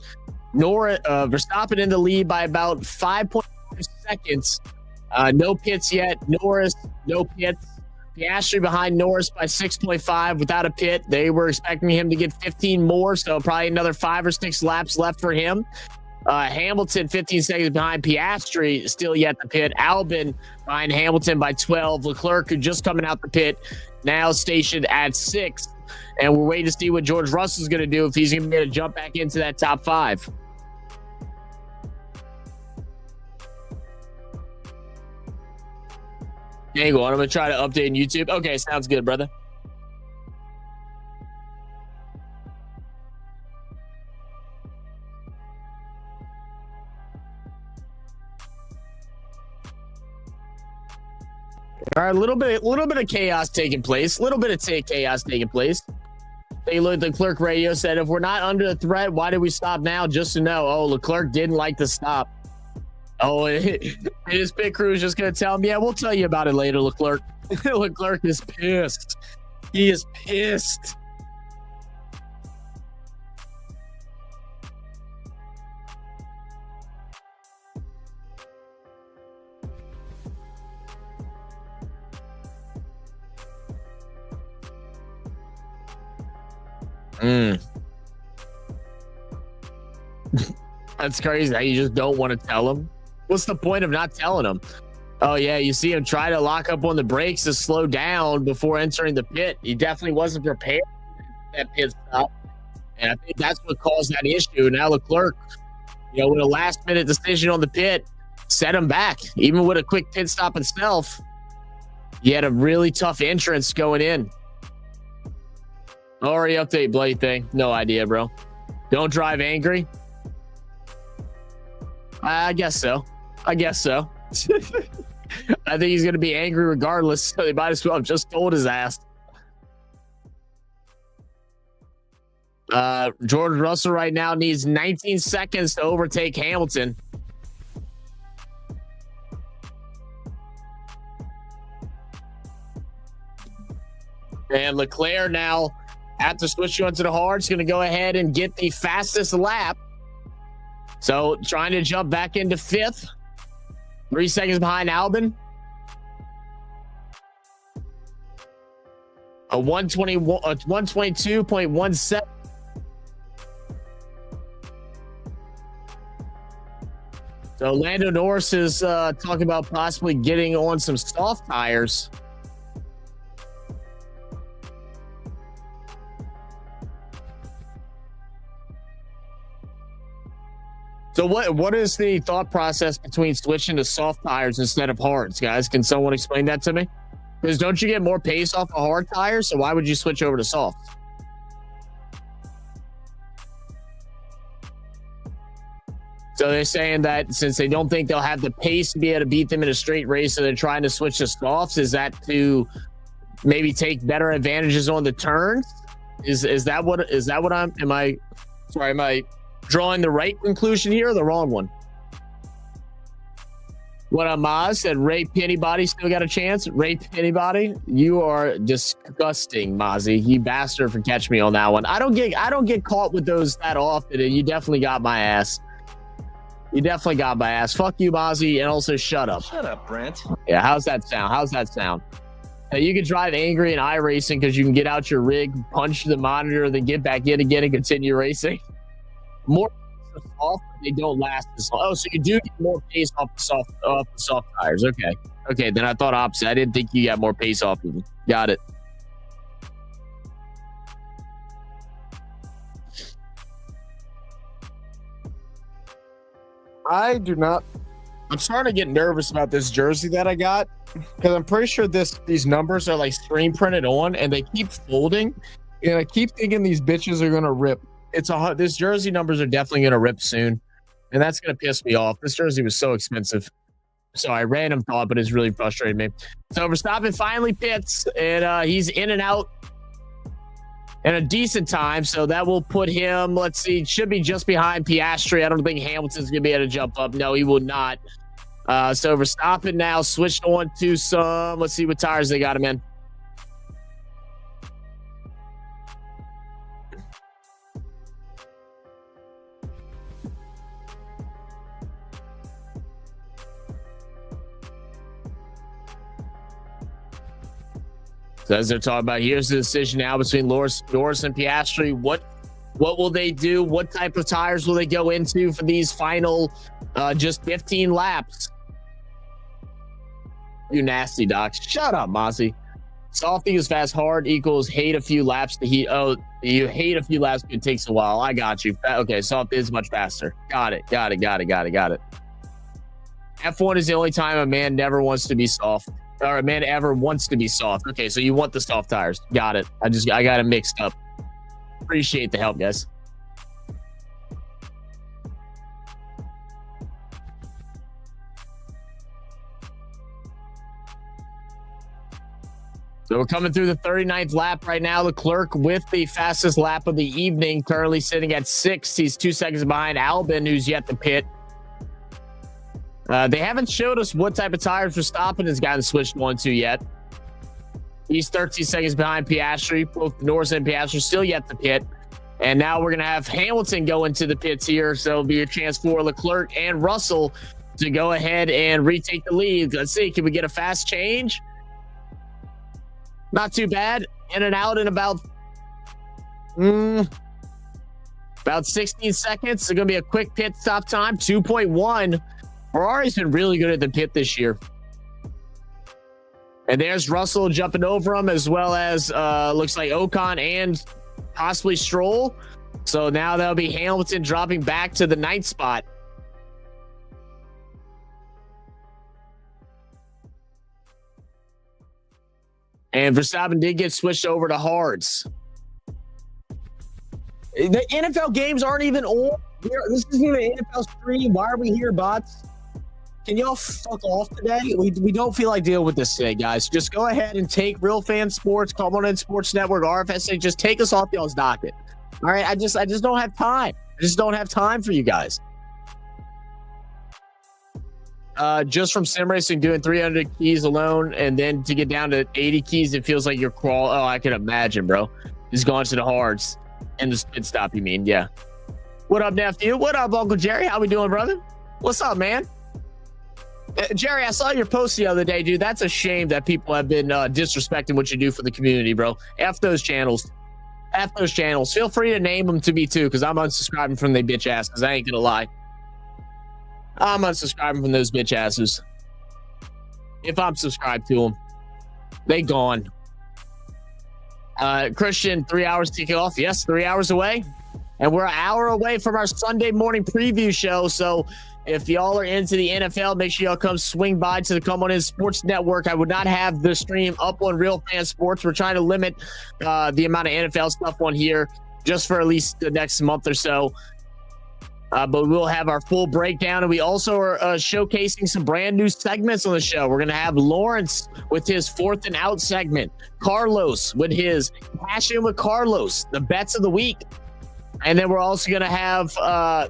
Verstappen in the lead by about 5.5 seconds. No pits yet. Norris, no pits. Piastri behind Norris by 6.5 without a pit. They were expecting him to get 15 more, so probably another 5 or 6 laps left for him. Hamilton 15 seconds behind Piastri, still yet to pit. Albon behind Hamilton by 12. Leclerc, who just coming out the pit, now stationed at 6th. And we're waiting to see what George Russell's going to do, if he's going to be able to jump back into that top 5. Hang on, I'm going to try to update YouTube. Okay, sounds good, brother. All right, a little bit of chaos taking place. A little bit of chaos taking place. They looked, the clerk radio said, if we're not under the threat, why did we stop now? Just to know. Oh, Leclerc didn't like to stop. Oh, his pit crew is just going to tell him, yeah, we'll tell you about it later, Leclerc. Leclerc is pissed. He is pissed. That's crazy how you just don't want to tell him. What's the point of not telling him? Oh yeah, you see him try to lock up on the brakes to slow down before entering the pit. He definitely wasn't prepared for that pit stop, and I think that's what caused that issue. Now Leclerc, you know, with a last minute decision on the pit, set him back. Even with a quick pit stop himself, he had a really tough entrance going in. Already update bloody thing. No idea, bro. Don't drive angry. I guess so. I guess so. I think he's going to be angry regardless. So they might as well have just told his ass. George Russell right now needs 19 seconds to overtake Hamilton. And Leclerc now, after switching onto the hard, is going to go ahead and get the fastest lap. So trying to jump back into fifth. 3 seconds behind Albon. A 122.17. So Lando Norris is talking about possibly getting on some soft tires. So what is the thought process between switching to soft tires instead of hards, guys? Can someone explain that to me? Because don't you get more pace off of hard tires? So why would you switch over to soft? So they're saying that since they don't think they'll have the pace to be able to beat them in a straight race, so they're trying to switch to softs. Is that to maybe take better advantages on the turns? Is that what am I drawing the right conclusion here or the wrong one? What up, Maz said Ray Pennybody still got a chance. Ray Pennybody, you are disgusting, Mozzie. You bastard for catching me on that one. I don't get caught with those that often, and you definitely got my ass. You definitely got my ass. Fuck you, Mozzie, and also shut up. Shut up, Brent. Yeah, how's that sound? How's that sound? You can drive angry in iRacing because you can get out your rig, punch the monitor, then get back in again and continue racing. More soft, they don't last as long. Oh, so you do get more pace off the soft tires. Okay, then I thought opposite. I didn't think you got more pace off of them. Got it. I do not. I'm starting to get nervous about this jersey that I got because I'm pretty sure these numbers are like screen printed on and they keep folding, and I keep thinking these bitches are gonna rip. This jersey numbers are definitely going to rip soon, and that's going to piss me off. This jersey was so expensive. So I random thought, but it's really frustrated me. So Verstappen finally pits, and he's in and out in a decent time. So that will put him, let's see, should be just behind Piastri. I don't think Hamilton's going to be able to jump up. No, he will not. So Verstappen now switched on to some, let's see what tires they got him in. So as they're talking about, here's the decision now between Norris and Piastri. What will they do? What type of tires will they go into for these final just 15 laps? You nasty docs. Shut up, Mozzie. Soft equals fast, hard equals hate a few laps to heat. Oh, you hate a few laps, but it takes a while. I got you. Okay, soft is much faster. Got it. F1 is the only time a man never wants to be soft. Or a man ever wants to be soft. Okay, so you want the soft tires. Got it. I got it mixed up. Appreciate the help, guys. So we're coming through the 39th lap right now. Leclerc with the fastest lap of the evening, currently sitting at 6. He's 2 seconds behind Albon, who's yet to pit. They haven't showed us what type of tires Verstappen has gotten switched on to yet. He's 13 seconds behind Piastri. Both Norris and Piastri still yet to pit. And now we're going to have Hamilton go into the pits here. So it'll be a chance for Leclerc and Russell to go ahead and retake the lead. Let's see. Can we get a fast change? Not too bad. In and out in about 16 seconds. It's going to be a quick pit stop time. 2.1. Ferrari's been really good at the pit this year. And there's Russell jumping over him, as well as looks like Ocon and possibly Stroll. So now that'll be Hamilton dropping back to the 9th spot. And Verstappen did get switched over to hards. The NFL games aren't even on. This isn't even an NFL stream. Why are we here, bots? Can y'all fuck off today? We don't feel like dealing with this today, guys. Just go ahead and take Real Fan Sports, come on in Sports Network, RFSA. Just take us off y'all's docket. All right, I just don't have time. I just don't have time for you guys. Just from sim racing, doing 300 keys alone, and then to get down to 80 keys, it feels like you're crawling. Oh, I can imagine, bro. Just going to the hards and the pit stop. You mean? Yeah. What up, nephew? What up, Uncle Jerry? How we doing, brother? What's up, man? Jerry, I saw your post the other day, dude. That's a shame that people have been disrespecting what you do for the community, bro. F those channels. F those channels. Feel free to name them to me, too, because I'm unsubscribing from they bitch asses. I ain't going to lie. I'm unsubscribing from those bitch asses. If I'm subscribed to them. They gone. Christian, 3 hours to kick off. Yes, 3 hours away. And we're an hour away from our Sunday morning preview show, so if y'all are into the NFL, make sure y'all come swing by to the Come On In Sports Network. I would not have the stream up on Real Fan Sports. We're trying to limit the amount of NFL stuff on here just for at least the next month or so. But we'll have our full breakdown, and we also are showcasing some brand new segments on the show. We're going to have Lawrence with his 4th and Out segment, Carlos with his Cash In with Carlos, the bets of the week. And then we're also going to have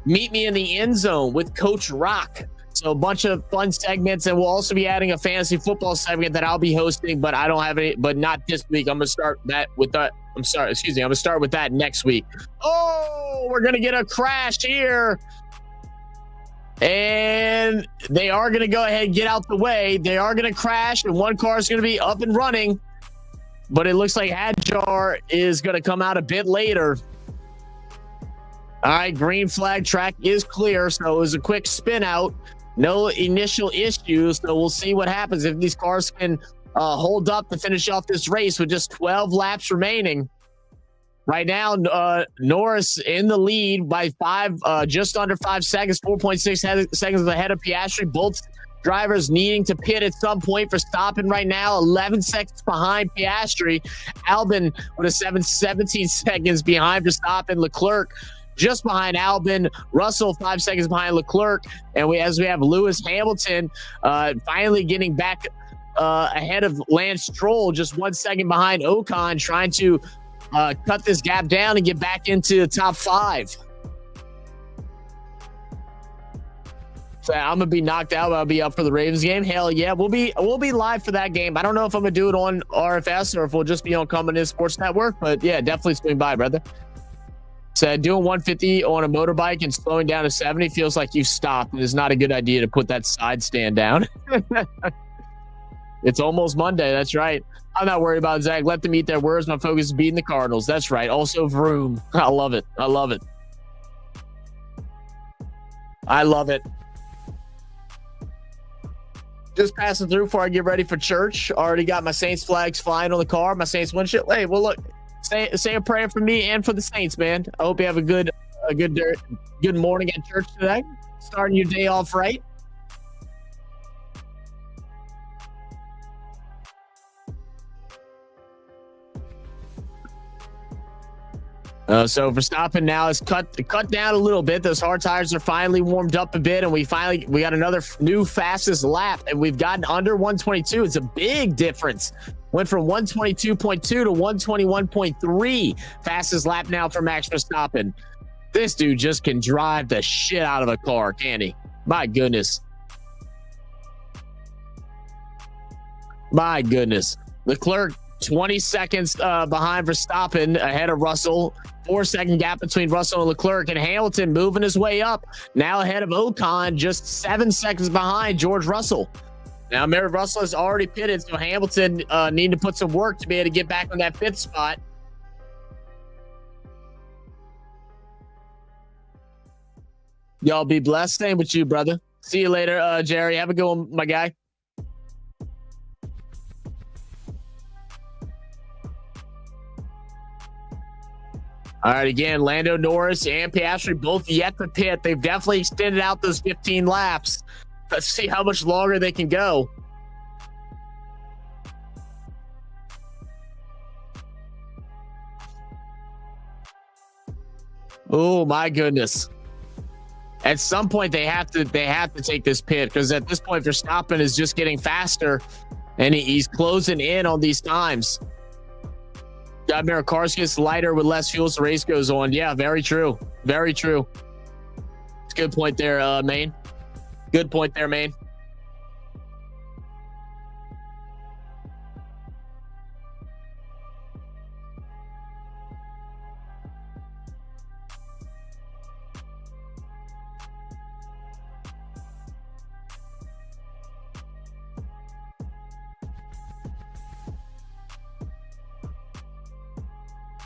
Meet Me in the End Zone with Coach Rock. So a bunch of fun segments, and we'll also be adding a fantasy football segment that I'll be hosting, but I don't have any, but not this week. I'm going to start that with that. I'm going to start with that next week. Oh, we're going to get a crash here. And they are going to go ahead and get out the way. They are going to crash, and one car is going to be up and running. But it looks like Hadjar is going to come out a bit later. All right, green flag, track is clear. So it was a quick spin out. No initial issues. So we'll see what happens if these cars can hold up to finish off this race with just 12 laps remaining. Right now, Norris in the lead by just under 5 seconds, 4.6 seconds ahead of Piastri. Both drivers needing to pit at some point for stopping right now. 11 seconds behind Piastri. Albon with a 17 seconds behind Verstappen. Leclerc just behind Albon. Russell 5 seconds behind Leclerc. And as we have Lewis Hamilton finally getting back ahead of Lance Stroll, just 1 second behind Ocon, trying to cut this gap down and get back into the top 5. So I'm gonna be knocked out, but I'll be up for the Ravens game. Hell yeah, we'll be live for that game. I don't know if I'm gonna do it on RFS or if we'll just be on Coming In Sports Network, but yeah, definitely swing by, brother. So doing 150 on a motorbike and slowing down to 70 feels like you've stopped. It is not a good idea to put that side stand down. It's almost Monday. That's right. I'm not worried about it, Zach. Let them eat their words. My focus is beating the Cardinals. That's right. Also Vroom. I love it. I love it. I love it. Just passing through before I get ready for church. Already got my Saints flags flying on the car. My Saints windshield. Hey, well, look. Say a prayer for me and for the Saints, man. I hope you have a good morning at church today. Starting your day off right. So Verstappen now is cut down a little bit. Those hard tires are finally warmed up a bit, and we got another new fastest lap, and we've gotten under 122. It's a big difference Went from 122.2 to 121.3. Fastest lap now for Max Verstappen. This dude just can drive the shit out of a car, can't he? My goodness. My goodness. Leclerc 20 seconds behind Verstappen, ahead of Russell. 4-second gap between Russell and Leclerc, and Hamilton moving his way up. Now ahead of Ocon, just 7 seconds behind George Russell. Now, Mary Russell is already pitted, so Hamilton need to put some work to be able to get back on that fifth spot. Y'all be blessed. Same with you, brother. See you later, Jerry. Have a good one, my guy. All right, again, Lando Norris and Piastri both yet to pit. They've definitely extended out those 15 laps. Let's see how much longer they can go. Oh my goodness. At some point they have to take this pit, because at this point Verstappen is just getting faster and he's closing in on these times. God, remember, cars gets lighter with less fuel as the race goes on. Yeah, very true. Very true. It's a good point there, Maine. Good point there, Maine.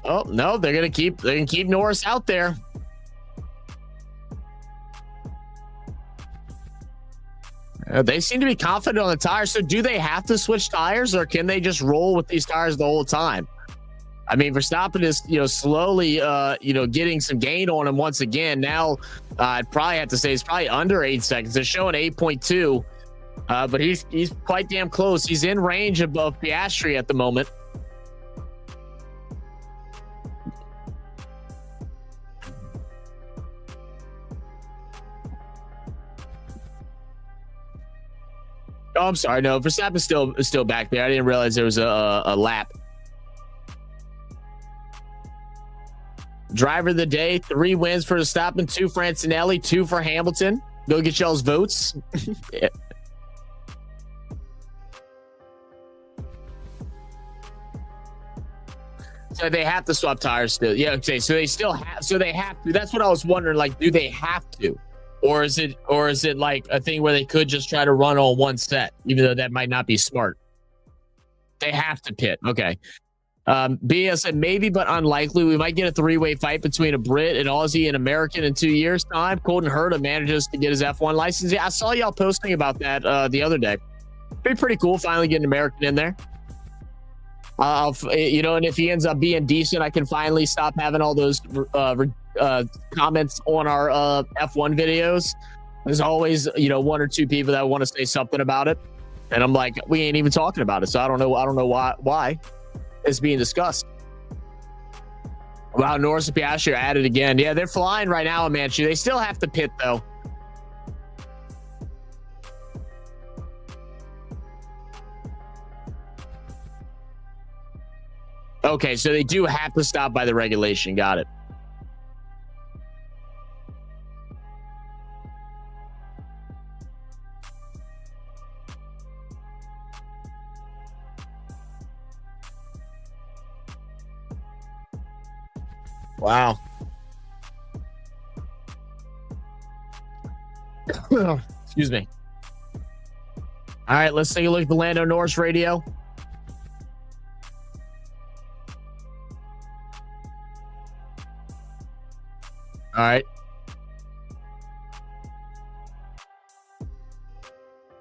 Oh no, they can keep Norris out there. They seem to be confident on the tires. So do they have to switch tires, or can they just roll with these tires the whole time? I mean, Verstappen is, slowly, getting some gain on him once again. Now, I'd probably have to say it's probably under 8 seconds. They're showing 8.2, but he's quite damn close. He's in range above Piastri at the moment. Oh, I'm sorry. No, Verstappen's still back there. I didn't realize there was a lap. Driver of the day, 3 wins for Verstappen, 2 for Antonelli, 2 for Hamilton. Go get y'all's votes. Yeah. So they have to swap tires still. Yeah, okay. So they still have. So they have to. That's what I was wondering. Like, do they have to? Or is it like a thing where they could just try to run on one set, even though that might not be smart? They have to pit. Okay. BS said maybe, but unlikely. We might get a 3-way fight between a Brit, an Aussie, and American in 2 years' time. Colton Herta manages to get his F1 license. Yeah, I saw y'all posting about that the other day. Be pretty cool finally getting an American in there. And if he ends up being decent, I can finally stop having all those comments on our F1 videos. There's always 1 or 2 people that want to say something about it, and I'm like, we ain't even talking about it, so I don't know why it's being discussed. Wow, Norris and Piastri are at it again. Yeah, they're flying right now in Manchu. They still have to pit though. Okay, so they do have to stop by the regulation. Got it. Wow. Excuse me. All right, let's take a look at the Lando Norris radio. All right.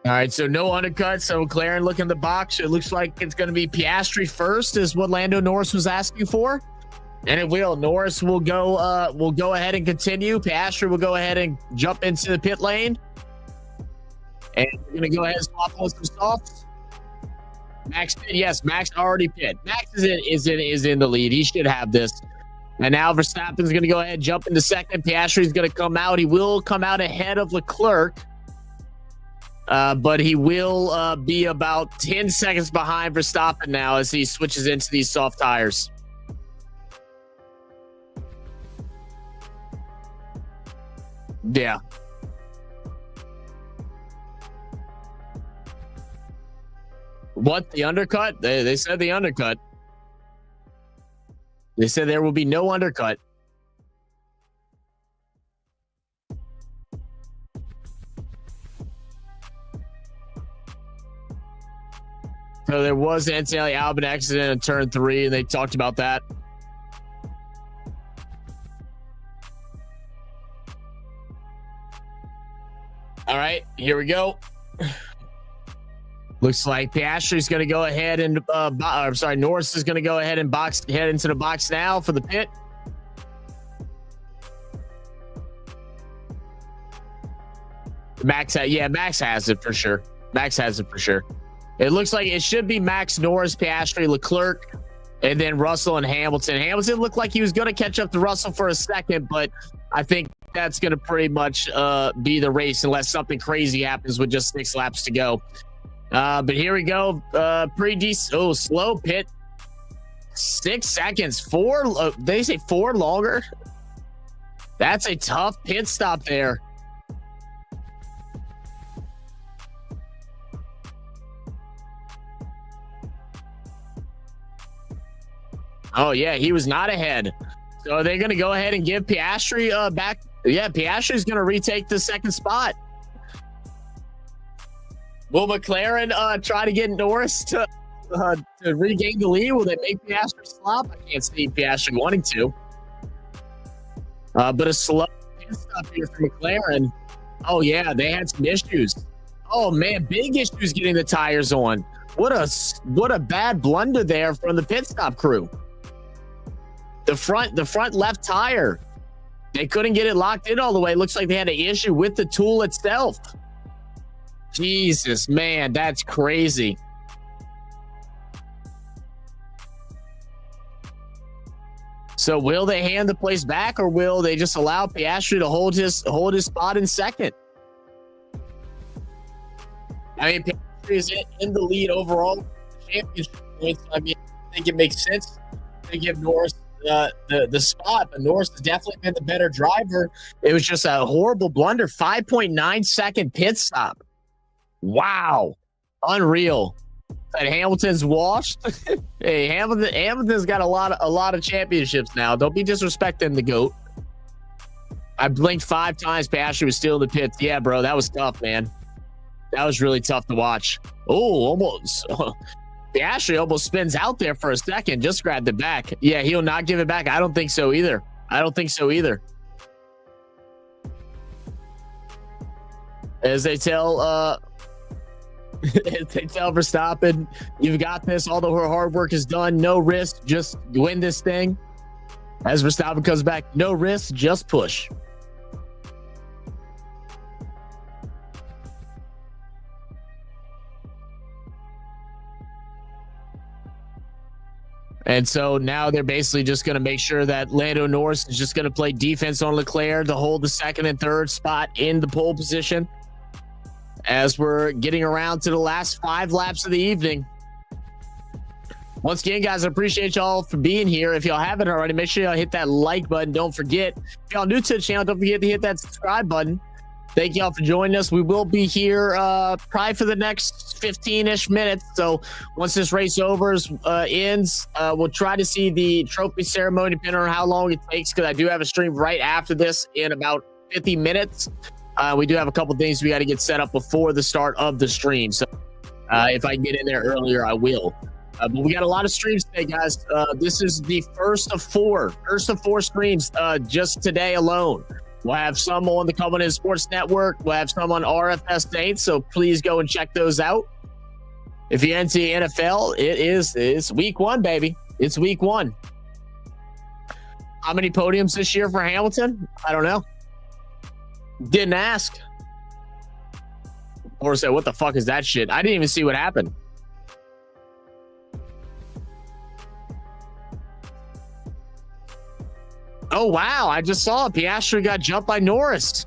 All right, so no undercut. So McLaren look in the box. It looks like it's going to be Piastri first, is what Lando Norris was asking for. And it will. Norris will go ahead and continue. Piastri will go ahead and jump into the pit lane. And we're going to go ahead and swap on some softs. Max, yes, Max already pit. Max is in the lead. He should have this. And now Verstappen's going to go ahead and jump into second. Piastri's going to come out. He will come out ahead of Leclerc. but he will be about 10 seconds behind Verstappen now as he switches into these soft tires. Yeah. What? The undercut? They said the undercut. They said there will be no undercut. So there was an incidentally Albon accident in turn 3, and they talked about that. All right, here we go. Looks like Piastri's going to go ahead and I'm sorry, Norris is going to go ahead and head into the box now for the pit. Max has it for sure. Max has it for sure. It looks like it should be Max, Norris, Piastri, Leclerc, and then Russell and Hamilton. Hamilton looked like he was going to catch up to Russell for a second, but I think that's going to pretty much be the race unless something crazy happens with just 6 laps to go. But here we go. Pretty decent. Oh, slow pit. 6 seconds. 4. They say 4 longer. That's a tough pit stop there. Oh, yeah, he was not ahead. So they're going to go ahead and give Piastri back. Yeah, Piastri's going to retake the second spot. Will McLaren try to get Norris to regain the lead? Will they make Piastri slop? I can't see Piastri wanting to. But a slow pit stop here for McLaren. Oh, yeah, they had some issues. Oh, man, big issues getting the tires on. What a bad blunder there from the pit stop crew. The front left tire, they couldn't get it locked in all the way. Looks like they had an issue with the tool itself. Jesus, man, that's crazy. So will they hand the place back, or will they just allow Piastri to hold his spot in second? I mean, Piastri is in the lead overall championship points. I mean, I think it makes sense to give Norris the spot, but Norris has definitely been the better driver. It was just a horrible blunder. 5.9 second pit stop. Wow, unreal. And Hamilton's washed. Hey, Hamilton's got a lot of championships now. Don't be disrespecting the GOAT. I blinked 5 times. Piastri was still in the pits. Yeah, bro, that was tough, man. That was really tough to watch. Oh, almost. Piastri almost spins out there for a second. Just grabbed it back. Yeah, he'll not give it back. I don't think so either. As they tell Verstappen, you've got this. All the hard work is done. No risk. Just win this thing. As Verstappen comes back, no risk. Just push. And so now they're basically just going to make sure that Lando Norris is just going to play defense on Leclerc to hold the second and third spot in the pole position as we're getting around to the last 5 laps of the evening. Once again, guys, I appreciate y'all for being here. If y'all haven't already, make sure y'all hit that like button. Don't forget, if y'all new to the channel, don't forget to hit that subscribe button. Thank y'all for joining us. We will be here probably for the next 15-ish minutes. So once this race ends, we'll try to see the trophy ceremony, depending on how long it takes, because I do have a stream right after this in about 50 minutes. We do have a couple things we got to get set up before the start of the stream. So if I can get in there earlier, I will. But we got a lot of streams today, guys. This is the first of four streams just today alone. We'll have some on the Covenant Sports Network. We'll have some on RFS Saints, so please go and check those out. If you're into the NFL, it's week 1, baby. It's week 1. How many podiums this year for Hamilton? I don't know. Didn't ask. Or say, what the fuck is that shit? I didn't even see what happened. Oh, wow. I just saw it. Piastri got jumped by Norris.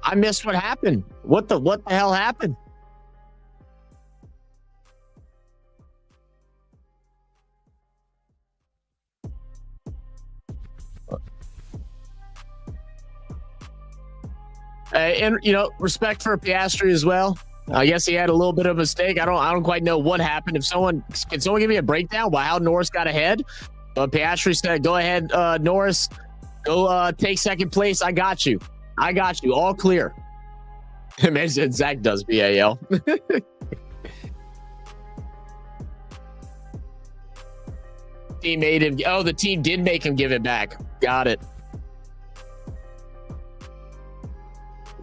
I missed what happened. What the hell happened? And you know, respect for Piastri as well. I guess he had a little bit of a mistake. I don't quite know what happened. If someone can give me a breakdown why how Norris got ahead? Piastri said, "Go ahead, Norris, go take second place. I got you. I got you. All clear." Imagine Zach does BAL. Team made him. Oh, the team did make him give it back. Got it.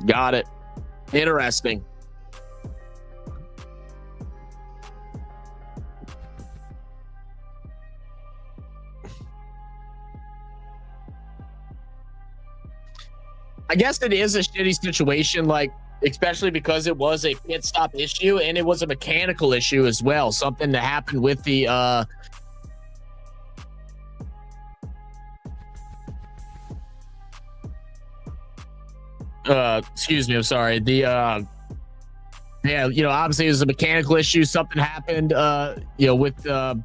Got it. Interesting. I guess it is a shitty situation, like, especially because it was a pit stop issue and it was a mechanical issue as well. Something that happened with the excuse me, I'm sorry. The yeah, you know, obviously it was a mechanical issue. Something happened you know, with because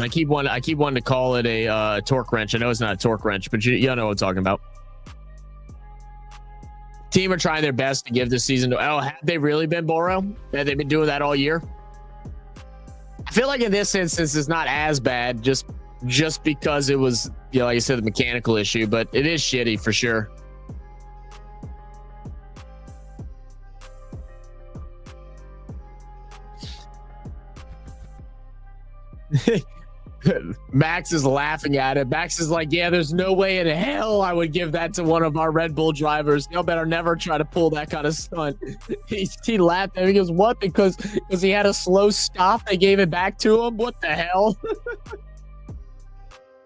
I keep wanting to call it a torque wrench. I know it's not a torque wrench, but you know what I'm talking about. Team are trying their best to give this season. Oh, have they really been, Boro? Have they been doing that all year? I feel like in this instance it's not as bad, just because it was, you know, like I said, the mechanical issue, but it is shitty for sure. Max is laughing at it. Max is like, yeah, there's no way in hell I would give that to one of our Red Bull drivers. Y'all better never try to pull that kind of stunt. He laughed at me. He goes, what? Because he had a slow stop. They gave it back to him. What the hell?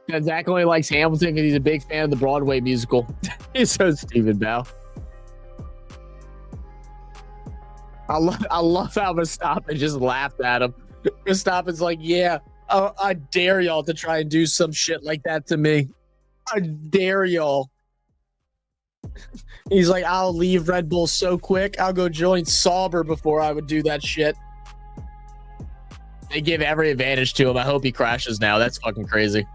And Zach only likes Hamilton because he's a big fan of the Broadway musical. He's so Stephen Bow. I love how Verstappen just laughed at him. Verstappen's like, yeah, I dare y'all to try and do some shit like that to me. I dare y'all. He's like, I'll leave Red Bull so quick. I'll go join Sauber before I would do that shit. They give every advantage to him. I hope he crashes now. That's fucking crazy.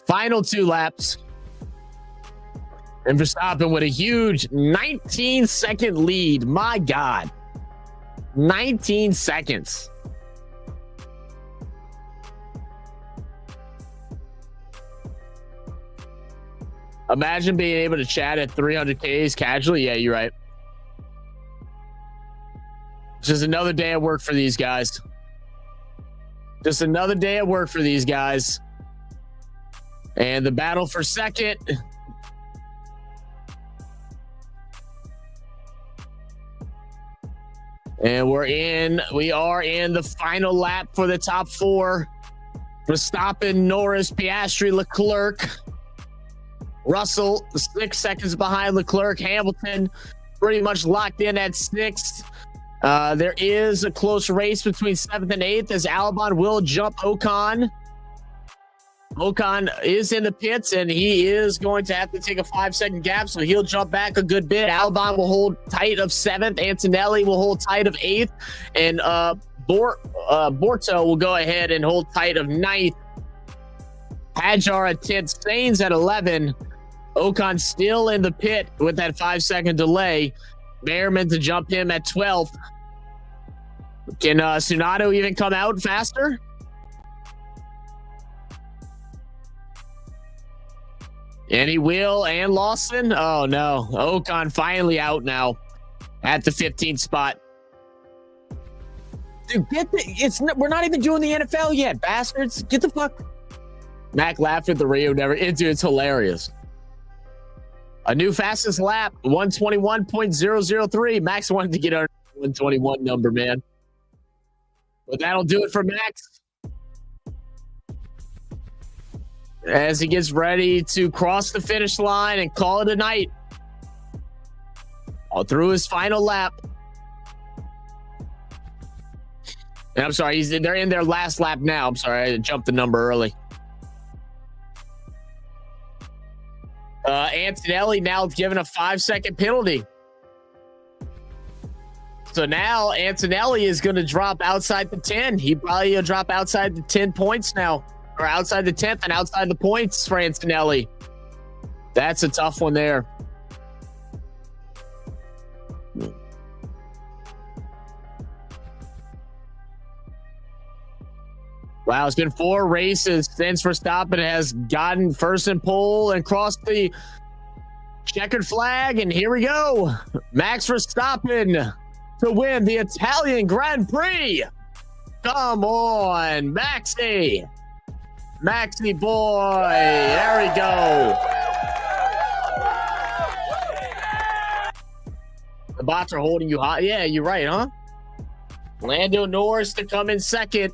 Final 2 laps. And Verstappen with a huge 19-second lead. My God. 19 seconds. Imagine being able to chat at 300 Ks casually. Yeah, you're right. Just another day at work for these guys. Just another day at work for these guys. And the battle for second. And we are in the final lap for the top 4. Verstappen, Norris, Piastri, Leclerc. Russell 6 seconds behind Leclerc. Hamilton pretty much locked in at 6th. There is a close race between 7th and 8th as Albon will jump Ocon. Ocon is in the pits and he is going to have to take a 5-second gap, so he'll jump back a good bit. Albon will hold tight of 7th. Antonelli will hold tight of 8th. And Borto will go ahead and hold tight of 9th. Hajar at 10th. Sainz at 11. Ocon still in the pit with that 5-second delay. Behrman to jump him at 12th. Can Tsunoda even come out faster? And he will. And Lawson. Oh, no. Ocon finally out now at the 15th spot. Dude, we're not even doing the NFL yet, bastards. Get the fuck. Mac laughed at the radio. It's hilarious. A new fastest lap, 121.003. Max wanted to get our 121 number, man. But that'll do it for Max. As he gets ready to cross the finish line and call it a night. All through his final lap. And I'm sorry, they're in their last lap now. I'm sorry, I jumped the number early. Antonelli now given a 5-second penalty. So now Antonelli is going to drop outside the 10. He probably will drop outside the 10 points now, or outside the 10th and outside the points for Antonelli. That's a tough one there. Wow, it's been 4 races since Verstappen has gotten first in pole and crossed the checkered flag. And here we go. Max Verstappen to win the Italian Grand Prix. Come on, Maxi. Maxi boy. There we go. The bots are holding you hot. Yeah, you're right, huh? Lando Norris to come in second.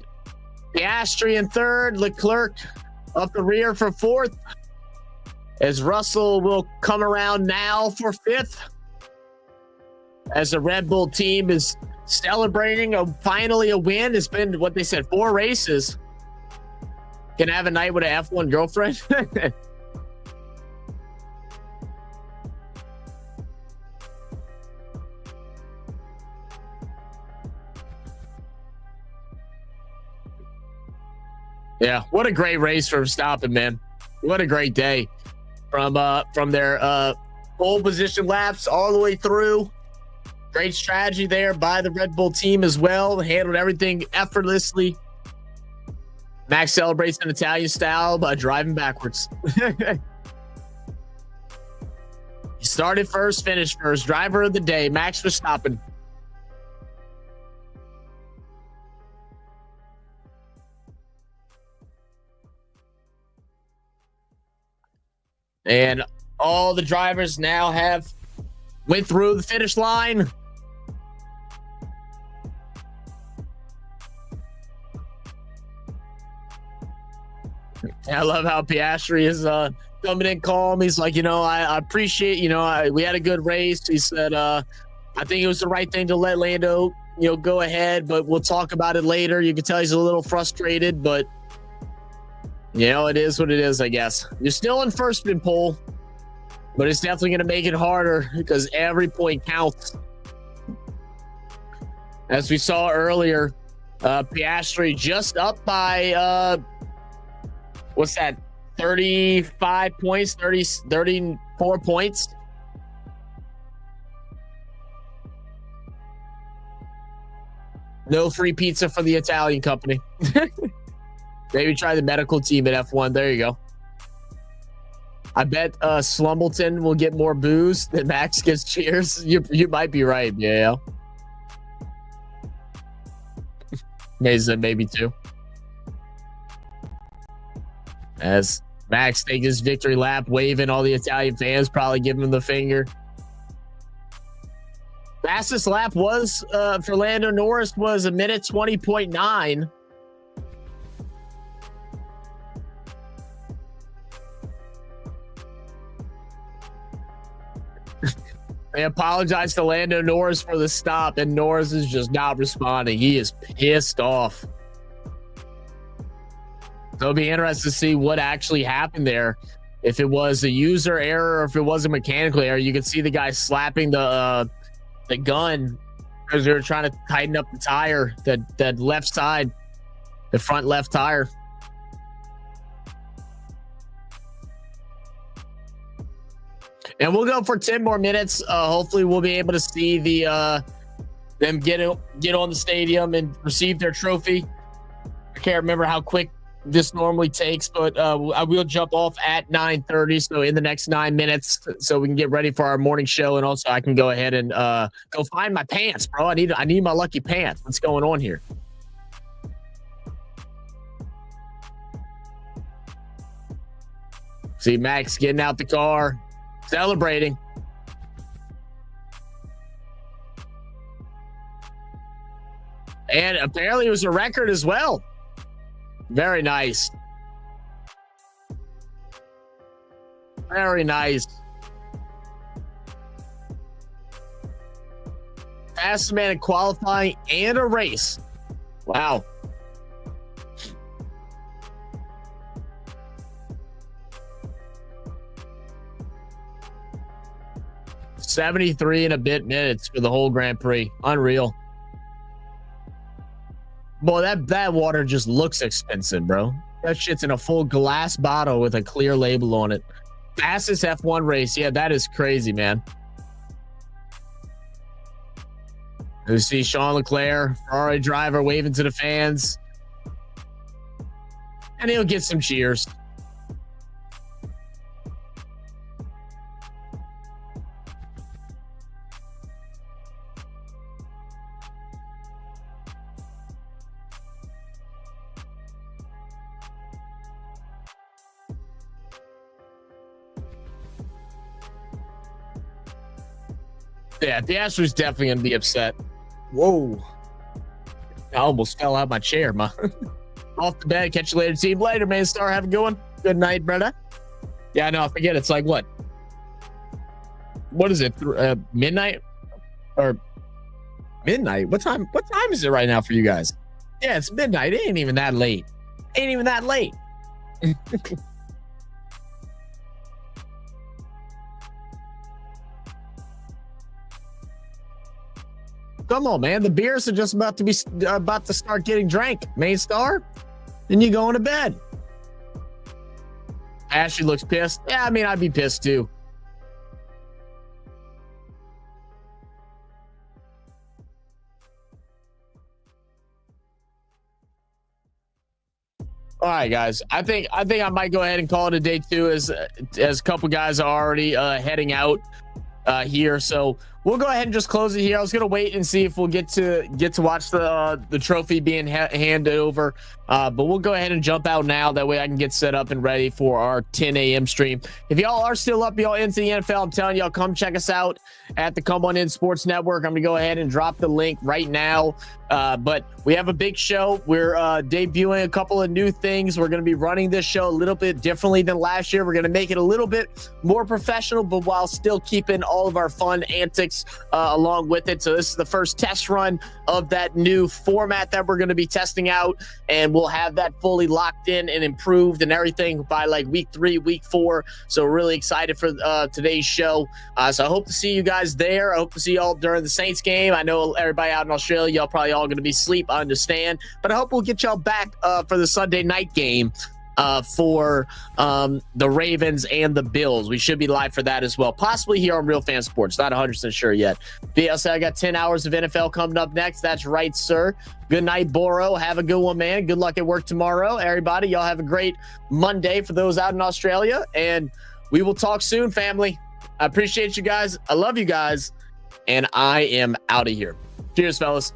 Piastri in third. Leclerc up the rear for fourth. As Russell will come around now for fifth. As the Red Bull team is celebrating finally a win. It's been, what they said, 4 races. Can I have a night with an F1 girlfriend? Yeah, what a great race for Verstappen, man. What a great day from their pole position laps all the way through. Great strategy there by the Red Bull team as well. Handled everything effortlessly. Max celebrates in Italian style by driving backwards. He started first, finished first. Driver of the day, Max Verstappen. And all the drivers now have went through the finish line. I love how Piastri is coming in calm. He's like, I appreciate, we had a good race. He said, I think it was the right thing to let Lando, go ahead, but we'll talk about it later. You can tell he's a little frustrated, but it is what it is, I guess. You're still in first in pole, but it's definitely going to make it harder because every point counts. As we saw earlier, Piastri just up by, what's that, 35 points, 34 points. No free pizza for the Italian company. Maybe try the medical team at F1. There you go. I bet Slumbleton will get more boos than Max gets cheers. You might be right, yeah. Maybe 2. As Max takes his victory lap, waving, all the Italian fans probably giving him the finger. Fastest lap was for Lando Norris was 1:20.9. They apologize to Lando Norris for the stop, and Norris is just not responding. He is pissed off. So it'll be interesting to see what actually happened there. If it was a user error or if it was a mechanical error. You could see the guy slapping the gun because they were trying to tighten up the tire, that left side, the front left tire. And we'll go for 10 more minutes. Hopefully we'll be able to see them get on the stadium and receive their trophy. I can't remember how quick this normally takes, but I will jump off at 9:30, so in the next 9 minutes, so we can get ready for our morning show. And also I can go ahead and go find my pants, bro. I need my lucky pants. What's going on here? See Max getting out the car, celebrating. And apparently it was a record as well. Very nice. Very nice. Fastest man in qualifying and a race. Wow. $73 and a bit minutes for the whole Grand Prix. Unreal. Boy, that water just looks expensive, bro. That shit's in a full glass bottle with a clear label on it. Fastest F1 race. Yeah, that is crazy, man. You see Sean Leclerc, Ferrari driver, waving to the fans. And he'll get some cheers. Yeah, the Astros definitely going to be upset. Whoa. I almost fell out of my chair, man. Off the bed. Catch you later. See you later, man. Star, have a good one. Good night, brother. Yeah, no, I forget. It's like what? What is it? Midnight? Or midnight? What time is it right now for you guys? Yeah, it's midnight. It ain't even that late. Ain't even that late. Come on, man. The beers are just about to start getting drank. Main Star, then you going to bed. Ashley looks pissed. Yeah, I mean, I'd be pissed too. All right, guys. I think I might go ahead and call it a day too, as a couple guys are already heading out here. So we'll go ahead and just close it here. I was gonna wait and see if we'll get to watch the trophy being handed over, but we'll go ahead and jump out now. That way I can get set up and ready for our 10 a.m. stream. If y'all are still up, y'all into the NFL, I'm telling y'all, come check us out at the Come On In Sports Network. I'm gonna go ahead and drop the link right now. But we have a big show. We're debuting a couple of new things. We're going to be running this show a little bit differently than last year. We're going to make it a little bit more professional, but while still keeping all of our fun antics along with it. So this is the first test run of that new format that we're going to be testing out, and we'll have that fully locked in and improved and everything by like week 3, week 4. So we're really excited for today's show. So I hope to see you guys there. I hope to see y'all during the Saints game. I know everybody out in Australia, y'all probably all going to be asleep, I understand, but I hope we'll get y'all back for the Sunday night game for the Ravens and the Bills. We should be live for that as well, possibly here on Real Fan Sports. Not 100% sure yet. BLC, I got 10 hours of NFL coming up next. That's right, sir. Good night, Boro. Have a good one, man. Good luck at work tomorrow, everybody. Y'all have a great Monday for those out in Australia, and we will talk soon, family. I appreciate you guys. I love you guys, and I am out of here. Cheers, fellas.